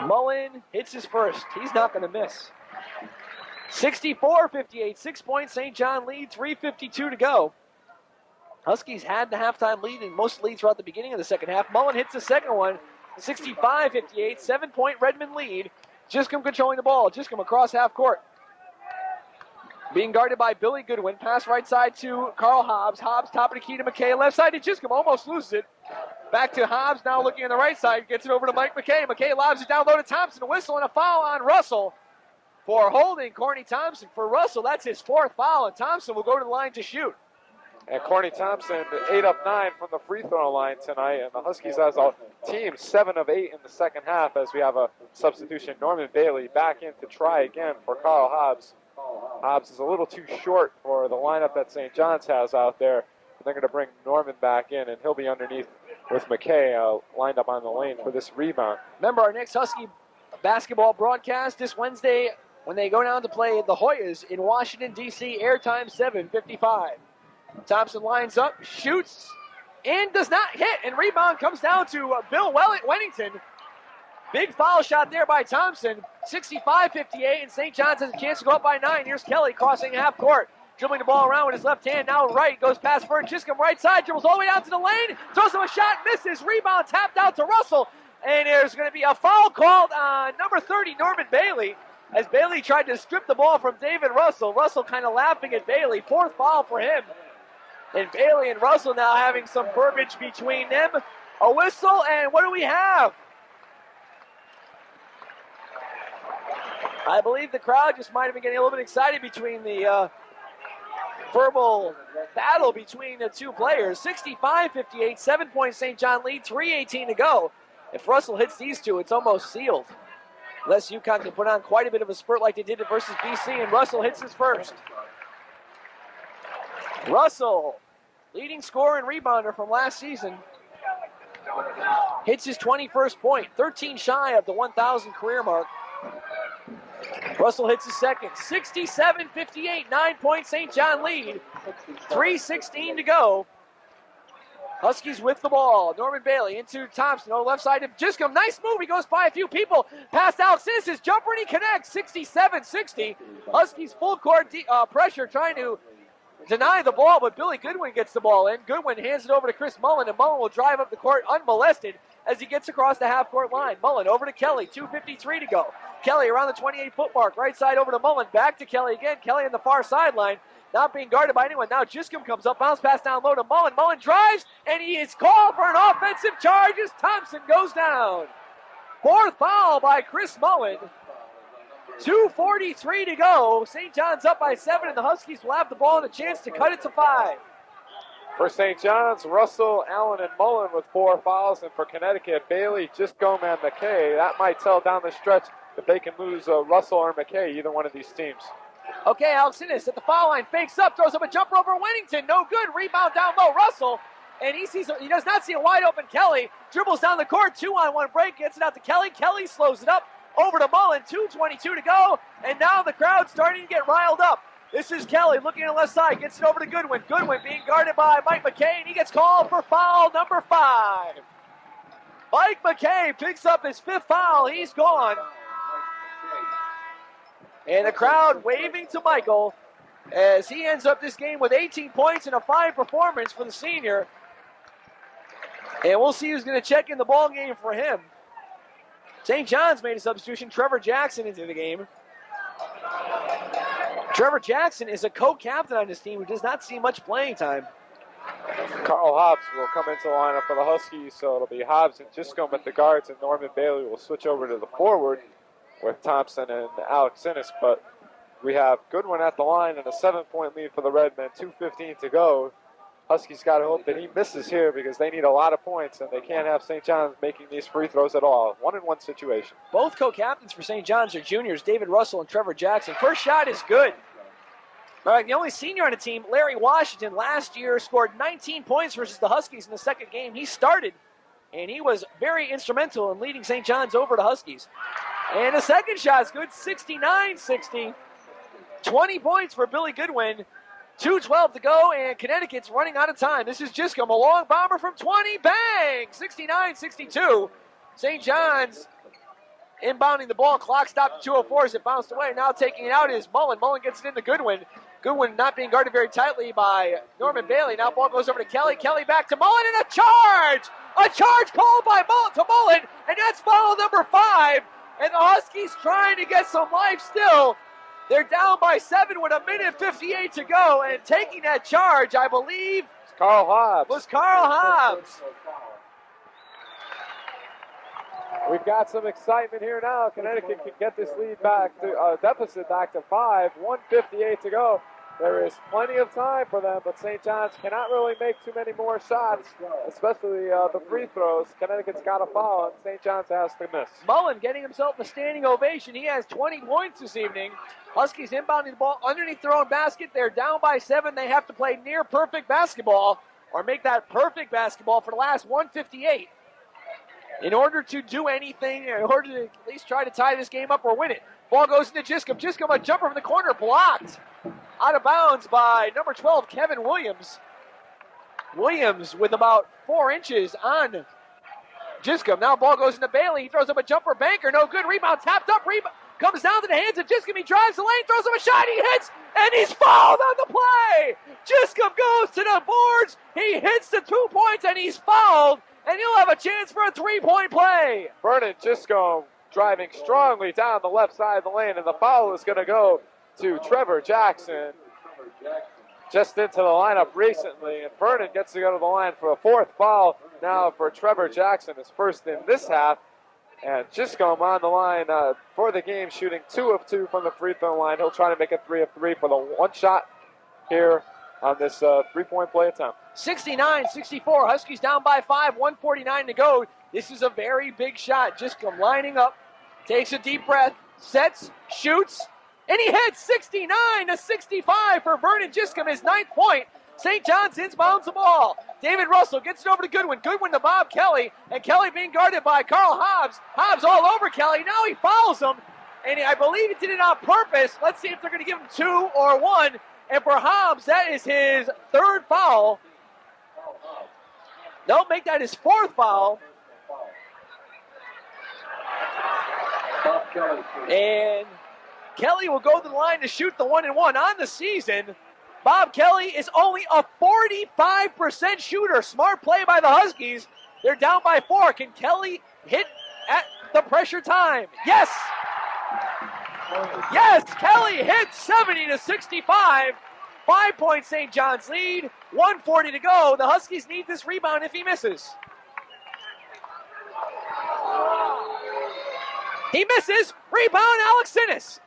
Mullen hits his first. He's not going to miss. 64-58, 6-point St. John lead, 3:52 to go. Huskies had the halftime lead and most leads throughout the beginning of the second half. Mullen hits the second one, 65-58, 7-point Redmen lead. Giscombe controlling the ball. Giscombe across half court. Being guarded by Billy Goodwin. Pass right side to Carl Hobbs. Hobbs top of the key to McKay. Left side to Giscombe. Almost loses it. Back to Hobbs. Now looking on the right side. Gets it over to Mike McKay. McKay lobs it down low to Thompson. A whistle and a foul on Russell for holding Corny Thompson. For Russell, that's his fourth foul. And Thompson will go to the line to shoot. And Corny Thompson, 8 of 9 from the free throw line tonight. And the Huskies as a team, 7 of 8 in the second half as we have a substitution. Norman Bailey back in to try again for Carl Hobbs Hobbs is a little too short for the lineup that St. John's has out there. And they're going to bring Norman back in, and he'll be underneath with McKay lined up on the lane for this rebound. Remember, our next Husky basketball broadcast this Wednesday when they go down to play the Hoyas in Washington, D.C., airtime 7:55. Thompson lines up, shoots, and does not hit, and rebound comes down to Bill Wennington. Big foul shot there by Thompson, 65-58, and St. John's has a chance to go up by 9. Here's Kelly crossing half court, dribbling the ball around with his left hand, now right, goes past Vern Giscombe, right side, dribbles all the way out to the lane, throws him a shot, misses, rebound tapped out to Russell, and there's going to be a foul called on number 30, Norman Bailey, as Bailey tried to strip the ball from David Russell. Russell kind of laughing at Bailey, fourth foul for him. And Bailey and Russell now having some verbiage between them. A whistle, and what do we have? I believe the crowd just might have been getting a little bit excited between the verbal battle between the two players. 65-58, 7-point St. John lead, 3:18 to go. If Russell hits these two, it's almost sealed. Unless UConn can put on quite a bit of a spurt like they did versus BC, and Russell hits his first. Russell, leading scorer and rebounder from last season, hits his 21st point, 13 shy of the 1,000 career mark. Russell hits his second, 67-58, 9-point St. John lead, 3:16 to go. Huskies with the ball. Norman Bailey into Thompson. On the left side of Giscombe. Nice move. He goes by a few people. Past Alex Innes. His jumper and he connects. 67-60. Huskies full court pressure trying to deny the ball, but Billy Goodwin gets the ball in. Goodwin hands it over to Chris Mullen, and Mullen will drive up the court unmolested as he gets across the half-court line. Mullen over to Kelly. 2:53 to go. Kelly around the 28-foot mark. Right side over to Mullen. Back to Kelly again. Kelly on the far sideline. Not being guarded by anyone. Now Giscombe comes up, bounce pass down low to Mullen. Mullen drives, and he is called for an offensive charge as Thompson goes down. Fourth foul by Chris Mullen. 2:43 to go. St. John's up by 7, and the Huskies will have the ball and a chance to cut it to 5. For St. John's, Russell, Allen, and Mullen with 4 fouls, and for Connecticut, Bailey, Giscombe, and McKay. That might tell down the stretch if they can lose Russell or McKay, either one of these teams. Okay, Alex Innes at the foul line, fakes up, throws up a jumper over Wennington, no good, rebound down low, Russell, and he does not see a wide open Kelly, dribbles down the court, 2-on-1 break, gets it out to Kelly, Kelly slows it up, over to Mullen, 2:22 to go, and now the crowd's starting to get riled up. This is Kelly looking on the left side, gets it over to Goodwin, Goodwin being guarded by Mike McKay, and he gets called for foul number 5. Mike McKay picks up his 5th foul, he's gone. And the crowd waving to Michael as he ends up this game with 18 points and a fine performance for the senior. And we'll see who's going to check in the ball game for him. St. John's made a substitution. Trevor Jackson into the game. Trevor Jackson is a co-captain on this team who does not see much playing time. Carl Hobbs will come into the lineup for the Huskies, so it'll be Hobbs and Giscombe at the guards, and Norman Bailey will switch over to the forward with Thompson and Alex Innes, but we have Goodwin at the line and a 7-point lead for the Redmen, 2:15 to go. Huskies got to hope that he misses here because they need a lot of points, and they can't have St. John's making these free throws at all. 1-on-1 situation. Both co-captains for St. John's are juniors, David Russell and Trevor Jackson. First shot is good. All right, the only senior on the team, Larry Washington, last year scored 19 points versus the Huskies in the second game. He started, and he was very instrumental in leading St. John's over the Huskies. And the second shot is good, 69-60. 20 points for Billy Goodwin. 2:12 to go, and Connecticut's running out of time. This is Giscombe, a long bomber from 20. Bang! 69-62. St. John's inbounding the ball. Clock stopped at 2:04 as it bounced away. Now taking it out is Mullen. Mullen gets it into Goodwin. Goodwin not being guarded very tightly by Norman Bailey. Now ball goes over to Kelly. Kelly back to Mullen, and a charge! A charge called by Mullen to Mullen, and that's foul number 5. And the Huskies trying to get some life still. They're down by 7 with 1:58 to go. And taking that charge, I believe, Carl Hobbs. was Carl Hobbs. We've got some excitement here now. Connecticut can get this lead back to deficit back to 5. 1:58 to go. There is plenty of time for them, but St. John's cannot really make too many more shots, especially the free throws. Connecticut's got a foul, and St. John's has to miss. Mullen getting himself a standing ovation. He has 20 points this evening. Huskies inbounding the ball underneath their own basket. They're down by 7. They have to play near perfect basketball or make that perfect basketball for the last 158 in order to do anything, in order to at least try to tie this game up or win it. Ball goes into Giscombe. Giscombe, a jumper from the corner, blocked. Out of bounds by number 12, Kevin Williams. Williams with about 4 inches on Giscombe. Now ball goes into Bailey. He throws up a jumper, banker, no good. Rebound, tapped up, rebound. Comes down to the hands of Giscombe. He drives the lane, throws up a shot. He hits, and he's fouled on the play. Giscombe goes to the boards. He hits the 2 points, and he's fouled. And he'll have a chance for a 3-point play. Vernon Giscombe driving strongly down the left side of the lane, and the foul is going to go to Trevor Jackson. Just into the lineup recently, and Vernon gets to go to the line for a 4th foul now for Trevor Jackson, his first in this half. And Giscombe on the line for the game, shooting 2 of 2 from the free throw line. He'll try to make it 3 of 3 for the one shot here on this 3-point play attempt. 69-64, Huskies down by 5, 1:49 to go. This is a very big shot. Giscombe lining up, takes a deep breath, sets, shoots, and he hits 69-65 for Vernon Giscombe, his 9th point. St. John's inbounds the ball. David Russell gets it over to Goodwin. Goodwin to Bob Kelly, and Kelly being guarded by Carl Hobbs. Hobbs all over Kelly. Now he fouls him, and I believe he did it on purpose. Let's see if they're going to give him 2 or 1. And for Hobbs, that is his 3rd foul. They'll make that his 4th foul. And Kelly will go to the line to shoot the 1-and-1 on the season. Bob Kelly is only a 45% shooter. Smart play by the Huskies. They're down by 4. Can Kelly hit at the pressure time? Yes! Yes, Kelly hits 70-65. 5-point St. John's lead. 1:40 to go. The Huskies need this rebound if he misses. He misses. Rebound, Alex Sinnis.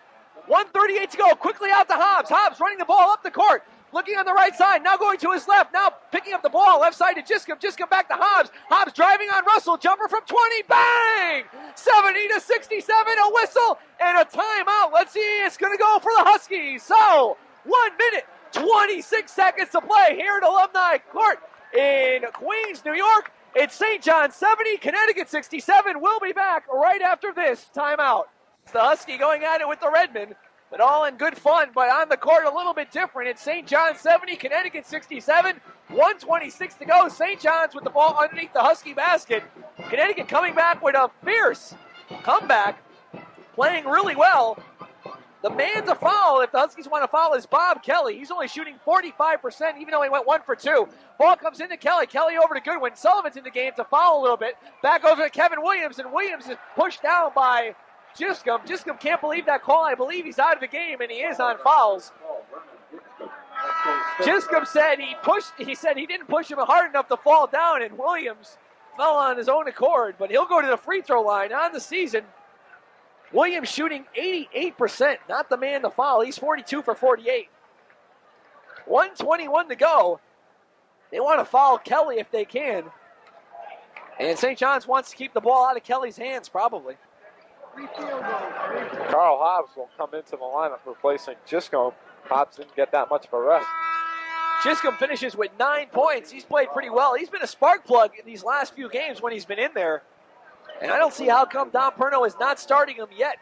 1:38 to go. Quickly out to Hobbs. Hobbs running the ball up the court. Looking on the right side. Now going to his left. Now picking up the ball. Left side to Giscombe. Giscombe back to Hobbs. Hobbs driving on Russell. Jumper from 20. Bang! 70-67. A whistle and a timeout. Let's see. It's going to go for the Huskies. So 1 minute, 26 seconds to play here at Alumni Court in Queens, New York. It's St. John's 70, Connecticut 67. We'll be back right after this timeout. The Husky going at it with the Redmen, but all in good fun, but on the court a little bit different. It's St. John's 70, Connecticut 67. 1:26 to go. St. John's with the ball underneath the Husky basket. Connecticut coming back with a fierce comeback, playing really well. The man to foul, if the Huskies want to foul, is Bob Kelly. He's only shooting 45%, even though he went 1 for 2. Ball comes into Kelly. Kelly over to Goodwin. Sullivan's in the game to foul a little bit. Back over to Kevin Williams, and Williams is pushed down by Giscombe. Giscombe can't believe that call. I believe he's out of the game, and he is on fouls. Giscombe said he said he didn't push him hard enough to fall down, and Williams fell on his own accord, but he'll go to the free throw line on the season. Williams shooting 88%, not the man to foul. He's 42 for 48. 1:21 to go. They want to foul Kelly if they can. And St. John's wants to keep the ball out of Kelly's hands, probably. Carl Hobbs will come into the lineup replacing Giscombe. Hobbs didn't get that much of a rest. Giscombe finishes with 9 points. He's played pretty well. He's been a spark plug in these last few games when he's been in there. And I don't see how come Don Perno is not starting him yet.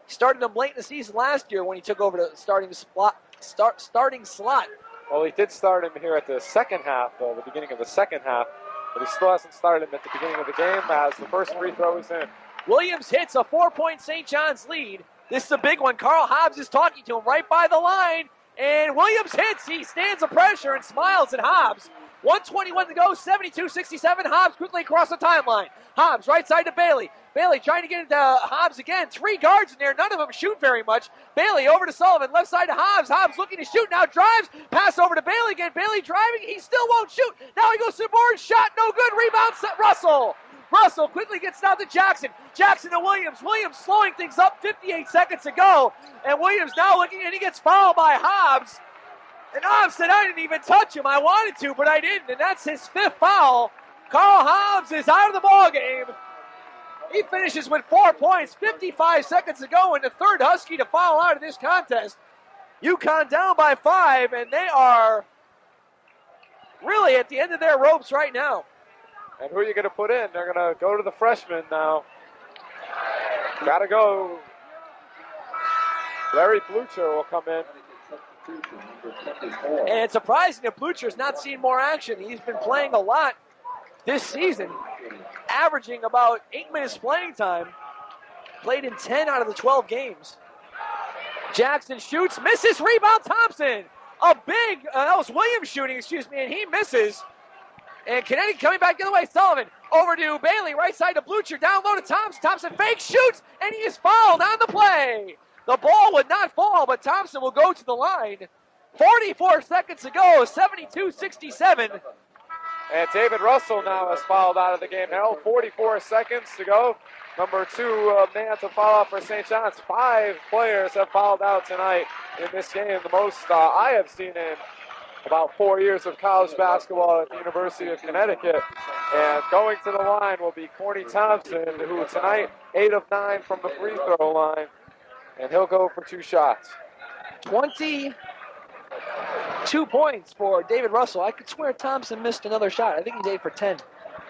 He started him late in the season last year when he took over the starting slot. Well, he did start him here at the second half, the beginning of the second half, but he still hasn't started him at the beginning of the game as the first free throw is in. Williams hits a 4-point St. John's lead. This is a big one. Carl Hobbs is talking to him right by the line, and Williams hits. He stands the pressure and smiles at Hobbs. 1:21 to go, 72-67. Hobbs quickly across the timeline. Hobbs right side to Bailey. Bailey trying to get into Hobbs again. 3 guards in there. None of them shoot very much. Bailey over to Sullivan. Left side to Hobbs. Hobbs looking to shoot. Now drives. Pass over to Bailey again. Bailey driving. He still won't shoot. Now he goes to the board. Shot. No good. Rebound. Russell. Russell quickly gets down to Jackson. Jackson to Williams. Williams slowing things up. 58 seconds to go. And Williams now looking, and he gets fouled by Hobbs. And Thompson, I didn't even touch him. I wanted to, but I didn't. And that's his 5th foul. Carl Hobbs is out of the ballgame. He finishes with 4 points, 55 seconds to go, and the 3rd Husky to foul out of this contest. UConn down by 5, and they are really at the end of their ropes right now. And who are you going to put in? They're going to go to the freshman now. Got to go. Larry Blucher will come in. And it's surprising that Blucher's not seen more action. He's been playing a lot this season, averaging about 8 minutes playing time. Played in 10 out of the 12 games. Jackson shoots, misses, rebound Thompson. That was Williams shooting, and he misses. And Connecticut coming back the other way. Sullivan over to Bailey, right side to Blucher, down low to Thompson. Thompson fakes, shoots, and he is fouled on the play. The ball would not fall, but Thompson will go to the line. 44 seconds to go, 72-67. And David Russell now has fouled out of the game. Now 44 seconds to go. Number 2 man to foul out for St. John's. 5 players have fouled out tonight in this game. The most I have seen in about 4 years of college basketball at the University of Connecticut. And going to the line will be Corny Thompson, who tonight 8 of 9 from the free throw line. And he'll go for 2 shots. 22 points for David Russell. I could swear Thompson missed another shot. I think he's 8 for 10.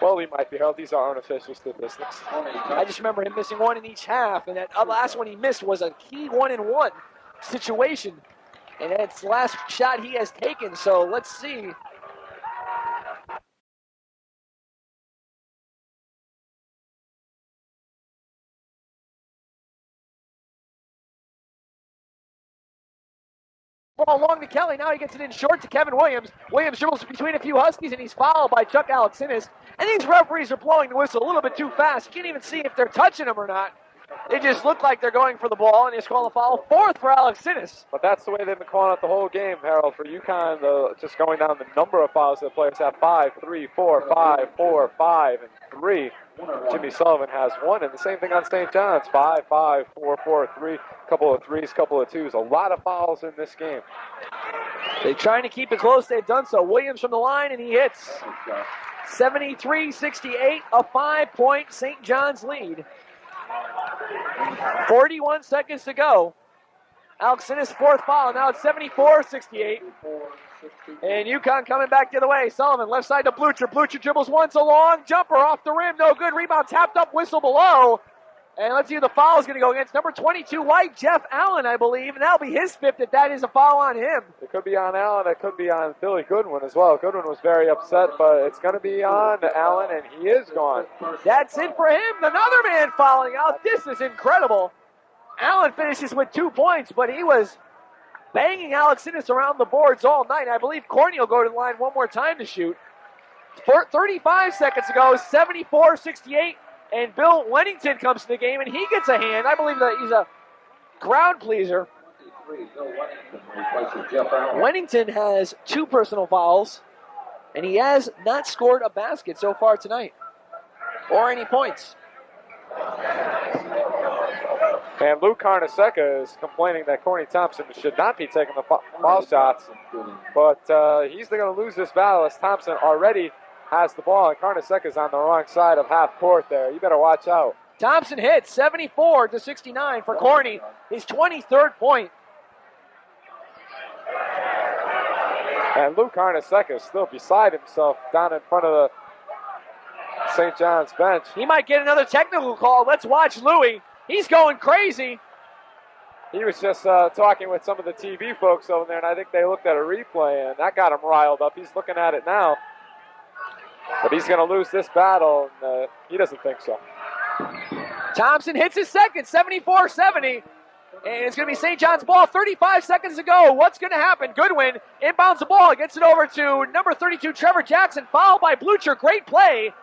Well, he might be held. These are unofficial statistics. I just remember him missing 1 in each half, and that last one he missed was a key 1-and-1 situation. And that's the last shot he has taken, so let's see. Ball long to Kelly. Now he gets it in short to Kevin Williams. Williams dribbles between a few Huskies, and he's fouled by Chuck Alexinis. And these referees are blowing the whistle a little bit too fast. You can't even see if they're touching him or not. They just look like they're going for the ball, and they just call a foul. 4th for Alexinis. But that's the way they've been calling it the whole game, Harold. For UConn, just going down the number of fouls that players have: 5, 3, 4, 5, 4, 5, and 3. Jimmy Sullivan has 1, and the same thing on St. John's: 5, 5, 4, 4, 3. Couple of 3s, couple of 2s. A lot of fouls in this game. They're trying to keep it close. They've done so. Williams from the line, and he hits. 73-68, a 5-point St. John's lead. 41 seconds to go. Alexinis' 4th foul. Now it's 74-68. And UConn coming back the other way. Sullivan left side to Blucher. Blucher dribbles once, a long jumper off the rim. No good. Rebound tapped up, whistle below. And let's see who the foul is going to go against. Number 22, white, Jeff Allen, I believe. And that'll be his 5th if that is a foul on him. It could be on Allen. It could be on Billy Goodwin as well. Goodwin was very upset, but it's going to be on Allen, and he is gone. That's it for him. Another man fouling out. This is incredible. Allen finishes with 2 points, but he was banging Alexinis around the boards all night. I believe Corny will go to the line one more time to shoot. 35 seconds ago, 74-68. And Bill Wennington comes to the game, and he gets a hand. I believe that he's a ground pleaser. Wennington has 2 personal fouls, and he has not scored a basket so far tonight, or any points. And Luke Carnesecca is complaining that Corny Thompson should not be taking the foul shots, but he's going to lose this battle as Thompson already has the ball, and Carnesecca's on the wrong side of half court there. You better watch out. Thompson hits 74-69 for Corny, his 23rd point. And Luke Carnesecca is still beside himself down in front of the St. John's bench. He might get another technical call. Let's watch Louie. He's going crazy. He was just talking with some of the TV folks over there, and I think they looked at a replay, and that got him riled up. He's looking at it now. But he's going to lose this battle, and he doesn't think so. Thompson hits his second, 74-70. And it's going to be St. John's ball, 35 seconds to go. What's going to happen? Goodwin inbounds the ball, gets it over to number 32, Trevor Jackson, fouled by Blucher. Great play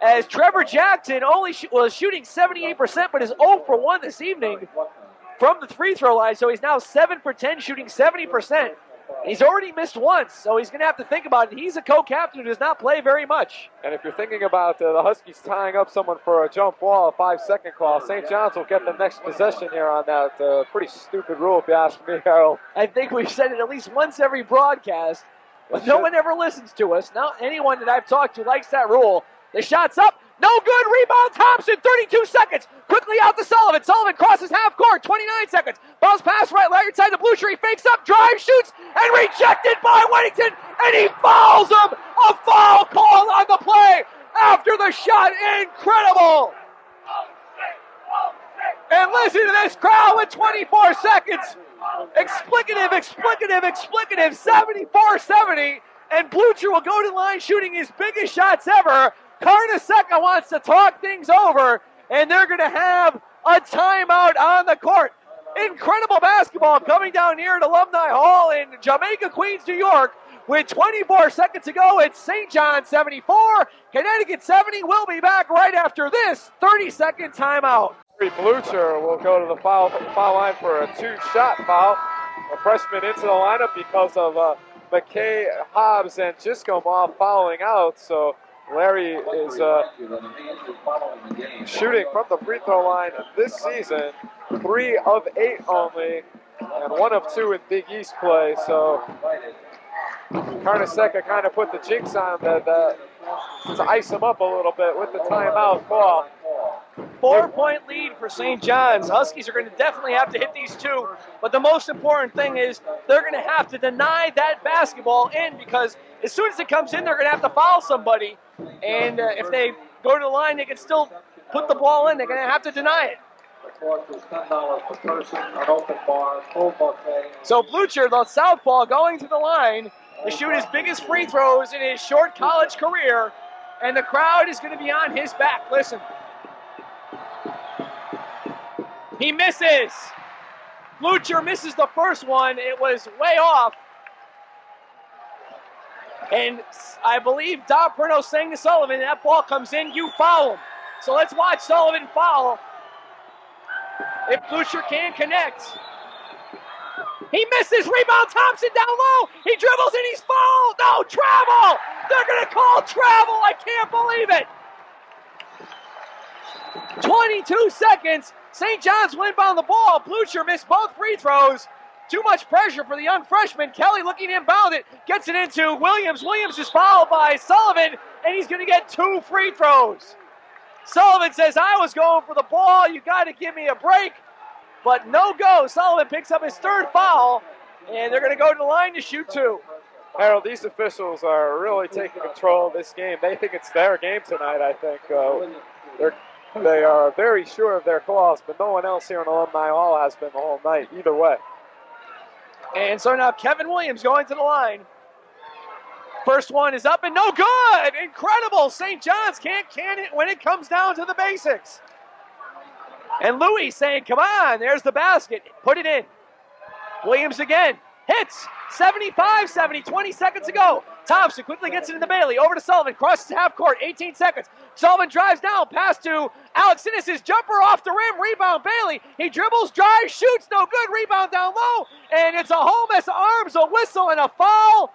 as Trevor Jackson only was shooting 78%, but is 0 for 1 this evening from the free throw line. So he's now 7 for 10, shooting 70%. He's already missed once, so he's going to have to think about it. He's a co-captain who does not play very much. And if you're thinking about the Huskies tying up someone for a jump ball, a 5-second call, St. John's will get the next possession here on that. Pretty stupid rule, if you ask me, Harold. I think we've said it at least once every broadcast, but no one ever listens to us. Now, anyone that I've talked to likes that rule. The shot's up. No good. Rebound Thompson. 32 seconds. Quickly out to Sullivan. Sullivan crosses half court. 29 seconds. Bounce pass right side to Blucher. He fakes up, drives, shoots, and rejected by Weddington. And he fouls him. A foul call on the play after the shot. Incredible. And listen to this crowd with 24 seconds. Explicative. 74-70. And Blucher will go to the line shooting his biggest shots ever. Carnesecca wants to talk things over, and they're going to have a timeout on the court. Incredible basketball coming down here at Alumni Hall in Jamaica, Queens, New York. With 24 seconds to go, it's St. John 74, Connecticut 70. We'll be back right after this 30-second timeout. Blucher will go to the foul line for a 2-shot foul. A freshman into the lineup because of McKay, Hobbs, and Giscombe all fouling out. So Larry is shooting from the free throw line this season, 3 of 8 only, and 1 of 2 in Big East play. So Carnesecca kind of put the jinx on that to ice him up a little bit with the timeout call. 4-point lead for St. John's. Huskies are going to definitely have to hit these two, but the most important thing is they're going to have to deny that basketball in, because as soon as it comes in, they're going to have to foul somebody, and if they go to the line, they can still put the ball in. They're going to have to deny it. So Blucher, the southpaw, going to the line to shoot his biggest free throws in his short college career, and the crowd is going to be on his back. Listen. He misses. Blucher misses the first one. It was way off. And I believe Don Perno saying to Sullivan, that ball comes in, you foul him. So let's watch Sullivan foul. If Blucher can connect. He misses. Rebound Thompson down low. He dribbles and he's fouled. No, travel. They're going to call travel. I can't believe it. 22 seconds. St. John's will inbound the ball. Blucher missed both free throws. Too much pressure for the young freshman. Kelly looking to inbound it. Gets it into Williams. Williams is fouled by Sullivan, and he's going to get 2 free throws. Sullivan says, I was going for the ball. You got to give me a break. But no go. Sullivan picks up his 3rd foul, and they're going to go to the line to shoot 2. Harold, these officials are really taking control of this game. They think it's their game tonight, I think. They are very sure of their calls, but no one else here in Alumni Hall has been the whole night, either way. And so now Kevin Williams going to the line. First one is up and no good. Incredible. St. John's can't can it when it comes down to the basics. And Louis saying, come on, there's the basket. Put it in. Williams again. Hits. 75-70, 20 seconds to go. Thompson quickly gets it into Bailey. Over to Sullivan. Crosses half court. 18 seconds. Sullivan drives down. Pass to Alex Innes. Jumper off the rim. Rebound Bailey. He dribbles, drives, shoots. No good. Rebound down low. And it's a home as arms, a whistle, and a foul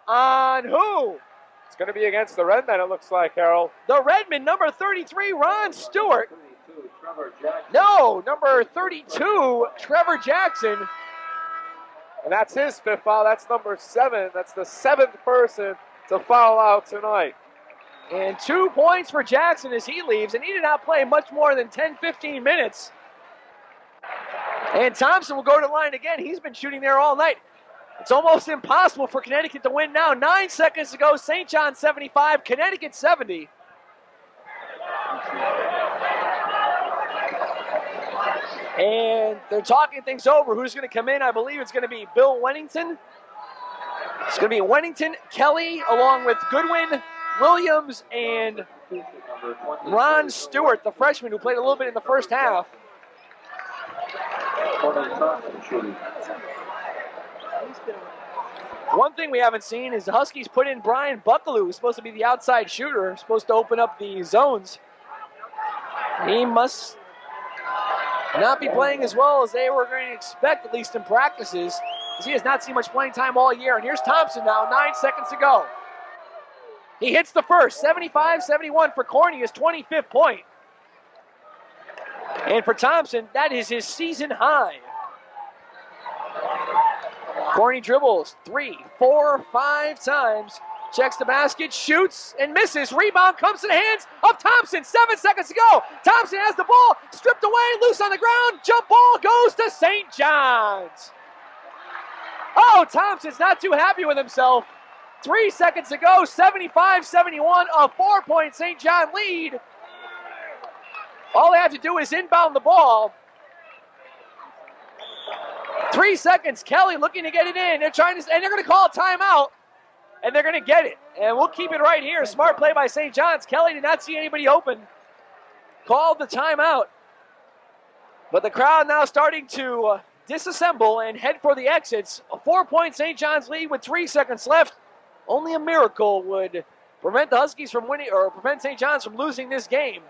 on who? It's going to be against the Redmen, it looks like, Harold. The Redmen, number 33, Ron Stewart. No, number 32, Trevor Jackson. And that's his 5th foul. That's number 7. That's the 7th person to foul out tonight. And 2 points for Jackson as he leaves. And he did not play much more than 10-15 minutes. And Thompson will go to the line again. He's been shooting there all night. It's almost impossible for Connecticut to win now. 9 seconds to go. St. John 75, Connecticut 70. And they're talking things over. Who's going to come in? I believe it's going to be Bill Wennington. It's going to be Wennington, Kelly, along with Goodwin, Williams, and Ron Stewart, the freshman who played a little bit in the first half. One thing we haven't seen is the Huskies put in Brian Buckaloo, who's supposed to be the outside shooter, supposed to open up the zones. He must not be playing as well as they were going to expect, at least in practices. as he has not seen much playing time all year. And here's Thompson now, 9 seconds to go. He hits the first, 75-71 for Corny, his 25th point. And for Thompson, that is his season high. Corny dribbles 3, 4, 5 times. Checks the basket, shoots, and misses. Rebound comes to the hands of Thompson. 7 seconds to go. Thompson has the ball, stripped away, loose on the ground. Jump ball goes to St. John's. Oh, Thompson's not too happy with himself. 3 seconds to go, 75-71, a 4-point St. John lead. All they have to do is inbound the ball. 3 seconds, Kelly looking to get it in. They're going to call a timeout, and they're going to get it. And we'll keep it right here. Smart play by St. John's. Kelly did not see anybody open. Called the timeout. But the crowd now starting to disassemble and head for the exits. A 4-point St. John's lead with 3 seconds left. Only a miracle would prevent the Huskies from winning, or prevent St. John's from losing this game.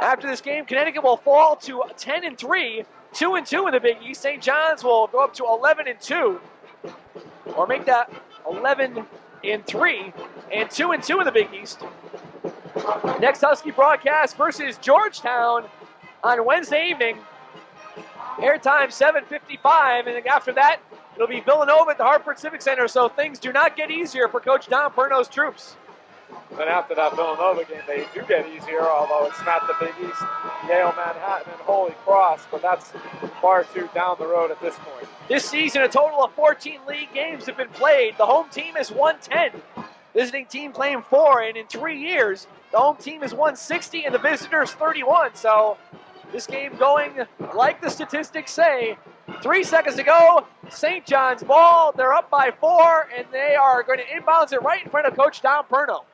After this game, Connecticut will fall to 10-3, 2-2 in the Big East. St. John's will go up to 11-2, or make that 11-3 and 2-2 in the Big East. Next Husky broadcast versus Georgetown on Wednesday evening. Airtime 7:55, and after that, it'll be Villanova at the Hartford Civic Center, so things do not get easier for Coach Don Perno's troops. Then after that Villanova game, they do get easier, although it's not the Big East, Yale, Manhattan, and Holy Cross, but that's far too down the road at this point. This season, a total of 14 league games have been played. The home team has won 10. Visiting team claimed 4, and in 3 years, the home team has won 60 and the visitors 31. So this game going like the statistics say. 3 seconds to go. St. John's ball. They're up by 4, and they are going to inbounds it right in front of Coach Don Perno.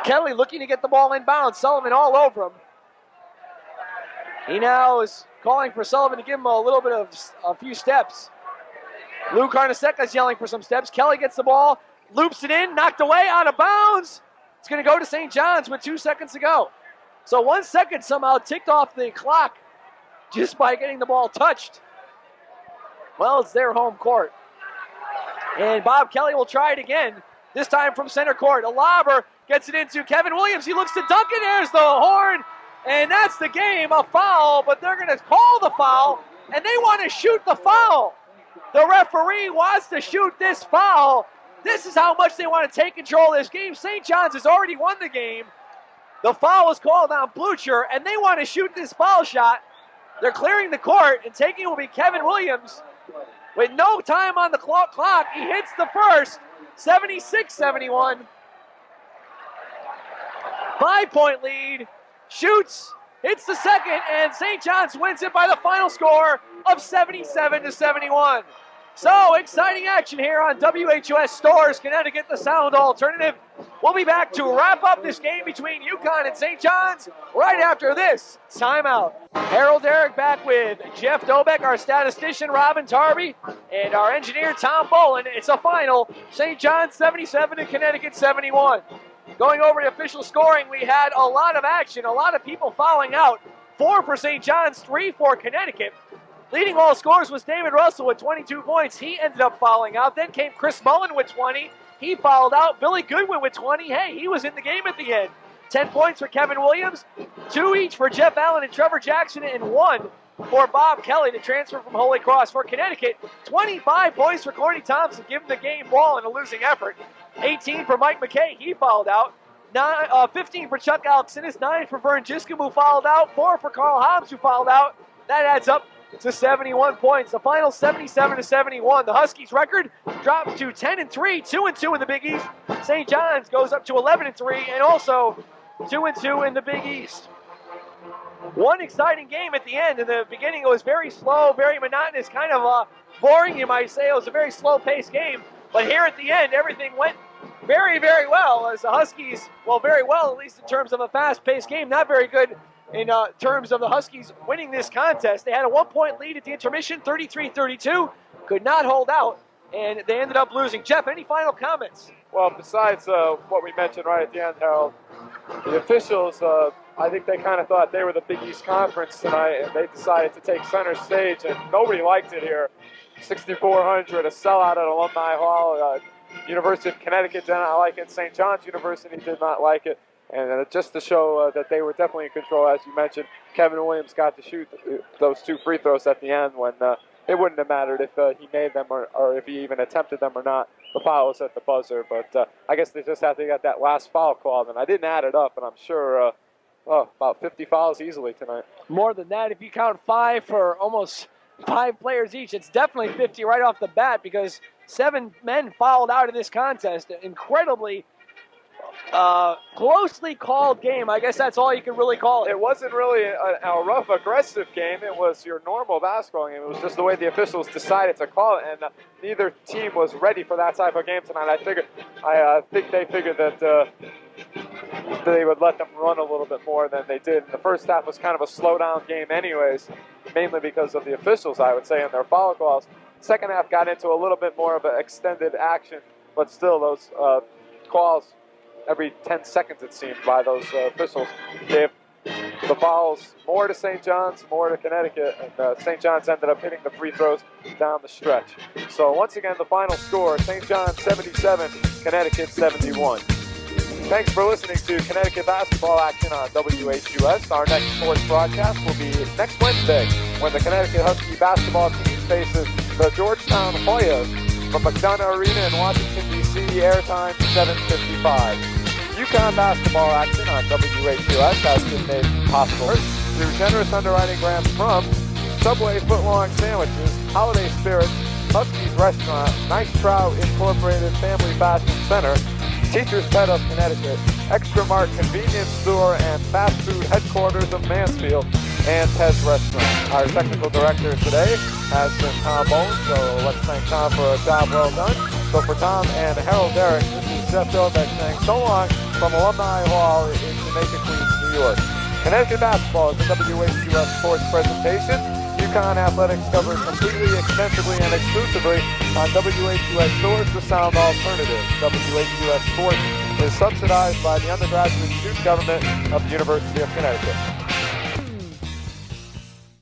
Kelly looking to get the ball inbounds. Sullivan all over him. He now is calling for Sullivan to give him a little bit of a few steps. Lou Carnesecca is yelling for some steps. Kelly gets the ball, loops it in, knocked away, out of bounds. It's going to go to St. John's with 2 seconds to go. So 1 second somehow ticked off the clock just by getting the ball touched. Well, it's their home court. And Bob Kelly will try it again, this time from center court. A lobber gets it into Kevin Williams. He looks to dunk it. There's the horn. And that's the game, a foul. But they're going to call the foul, and they want to shoot the foul. The referee wants to shoot this foul. This is how much they want to take control of this game. St. John's has already won the game. The foul was called on Blucher, and they want to shoot this foul shot. They're clearing the court, and taking it will be Kevin Williams. With no time on the clock, he hits the first, 76-71. 5-point lead, shoots, hits the second, and St. John's wins it by the final score of 77-71. So, exciting action here on WHUS Stores, Connecticut, the sound alternative. We'll be back to wrap up this game between UConn and St. John's right after this timeout. Harold Darak back with Jeff Dobek, our statistician Robin Tarby, and our engineer Tom Bolin. It's a final, St. John's 77 and Connecticut 71. Going over the official scoring, we had a lot of action, a lot of people fouling out. 4 for St. John's, 3 for Connecticut. Leading all scorers was David Russell with 22 points. He ended up fouling out. Then came Chris Mullen with 20. He fouled out. Billy Goodwin with 20. Hey, he was in the game at the end. 10 points for Kevin Williams, 2 each for Jeff Allen and Trevor Jackson, and 1 for Bob Kelly to transfer from Holy Cross. For Connecticut, 25 points for Corny Thompson, giving the game ball in a losing effort. 18 for Mike McKay, he fouled out. 15 for Chuck Alexanis, 9 for Vern Giscombe, who fouled out, 4 for Carl Hobbs, who fouled out. That adds up to 71 points. The final 77-71. The Huskies' record drops to 10-3, 2-2 in the Big East. St. John's goes up to 11-3 and also 2-2 in the Big East. One exciting game at the end. In the beginning, it was very slow, very monotonous, kind of boring, you might say. It was a very slow-paced game. But here at the end, everything went very, very well as the Huskies, well, very well, at least in terms of a fast-paced game. Not very good in terms of the Huskies winning this contest. They had a 1-point lead at the intermission, 33-32, could not hold out, and they ended up losing. Jeff, any final comments? Well, besides what we mentioned right at the end, Harold, the officials I think they kind of thought they were the Big East Conference tonight, and they decided to take center stage, and nobody liked it here. 6,400, a sellout at Alumni Hall. University of Connecticut did not like it. St. John's University did not like it. And just to show that they were definitely in control, as you mentioned, Kevin Williams got to shoot those 2 free throws at the end when it wouldn't have mattered if he made them or if he even attempted them or not. The foul was at the buzzer, but I guess they just had to get that last foul called, and I didn't add it up, and I'm sure about 50 fouls easily tonight. More than that, if you count 5 for almost 5 players each, it's definitely 50 right off the bat because 7 men fouled out of this contest. Incredibly closely called game. I guess that's all you can really call it. It wasn't really a rough, aggressive game. It was your normal basketball game. It was just the way the officials decided to call it, and neither team was ready for that type of game tonight. I think they figured that they would let them run a little bit more than they did. And the first half was kind of a slow-down game anyways, mainly because of the officials, I would say, and their foul calls. Second half got into a little bit more of an extended action, but still those calls every 10 seconds, it seemed, by those officials gave the fouls more to St. John's, more to Connecticut, and St. John's ended up hitting the free throws down the stretch. So once again, the final score, St. John's 77, Connecticut 71. Thanks for listening to Connecticut basketball action on WHUS. Our next sports broadcast will be next Wednesday when the Connecticut Husky basketball team faces the Georgetown Hoyas from McDonough Arena in Washington, D.C., airtime 7:55. UCONN basketball action on WHUS has been made possible through generous underwriting grants from Subway footlong sandwiches, Holiday Spirit, Huskies Restaurant, Nice Trout Incorporated Family Fashion Center, Teachers Pet of Connecticut, Extra Mart Convenience Store and Fast Food Headquarters of Mansfield, and Ted's Restaurant. Our technical director today has been Tom Bowen, so let's thank Tom for a job well done. So for Tom and Harold Darak, this is Jeff Dobek saying so long from Alumni Hall in Jamaica, Queens, New York. Connecticut basketball is a WHUS sports presentation. UConn Athletics covers completely, extensively, and exclusively on WHUS Source, the sound alternative. WHUS Sports is subsidized by the undergraduate student government of the University of Connecticut.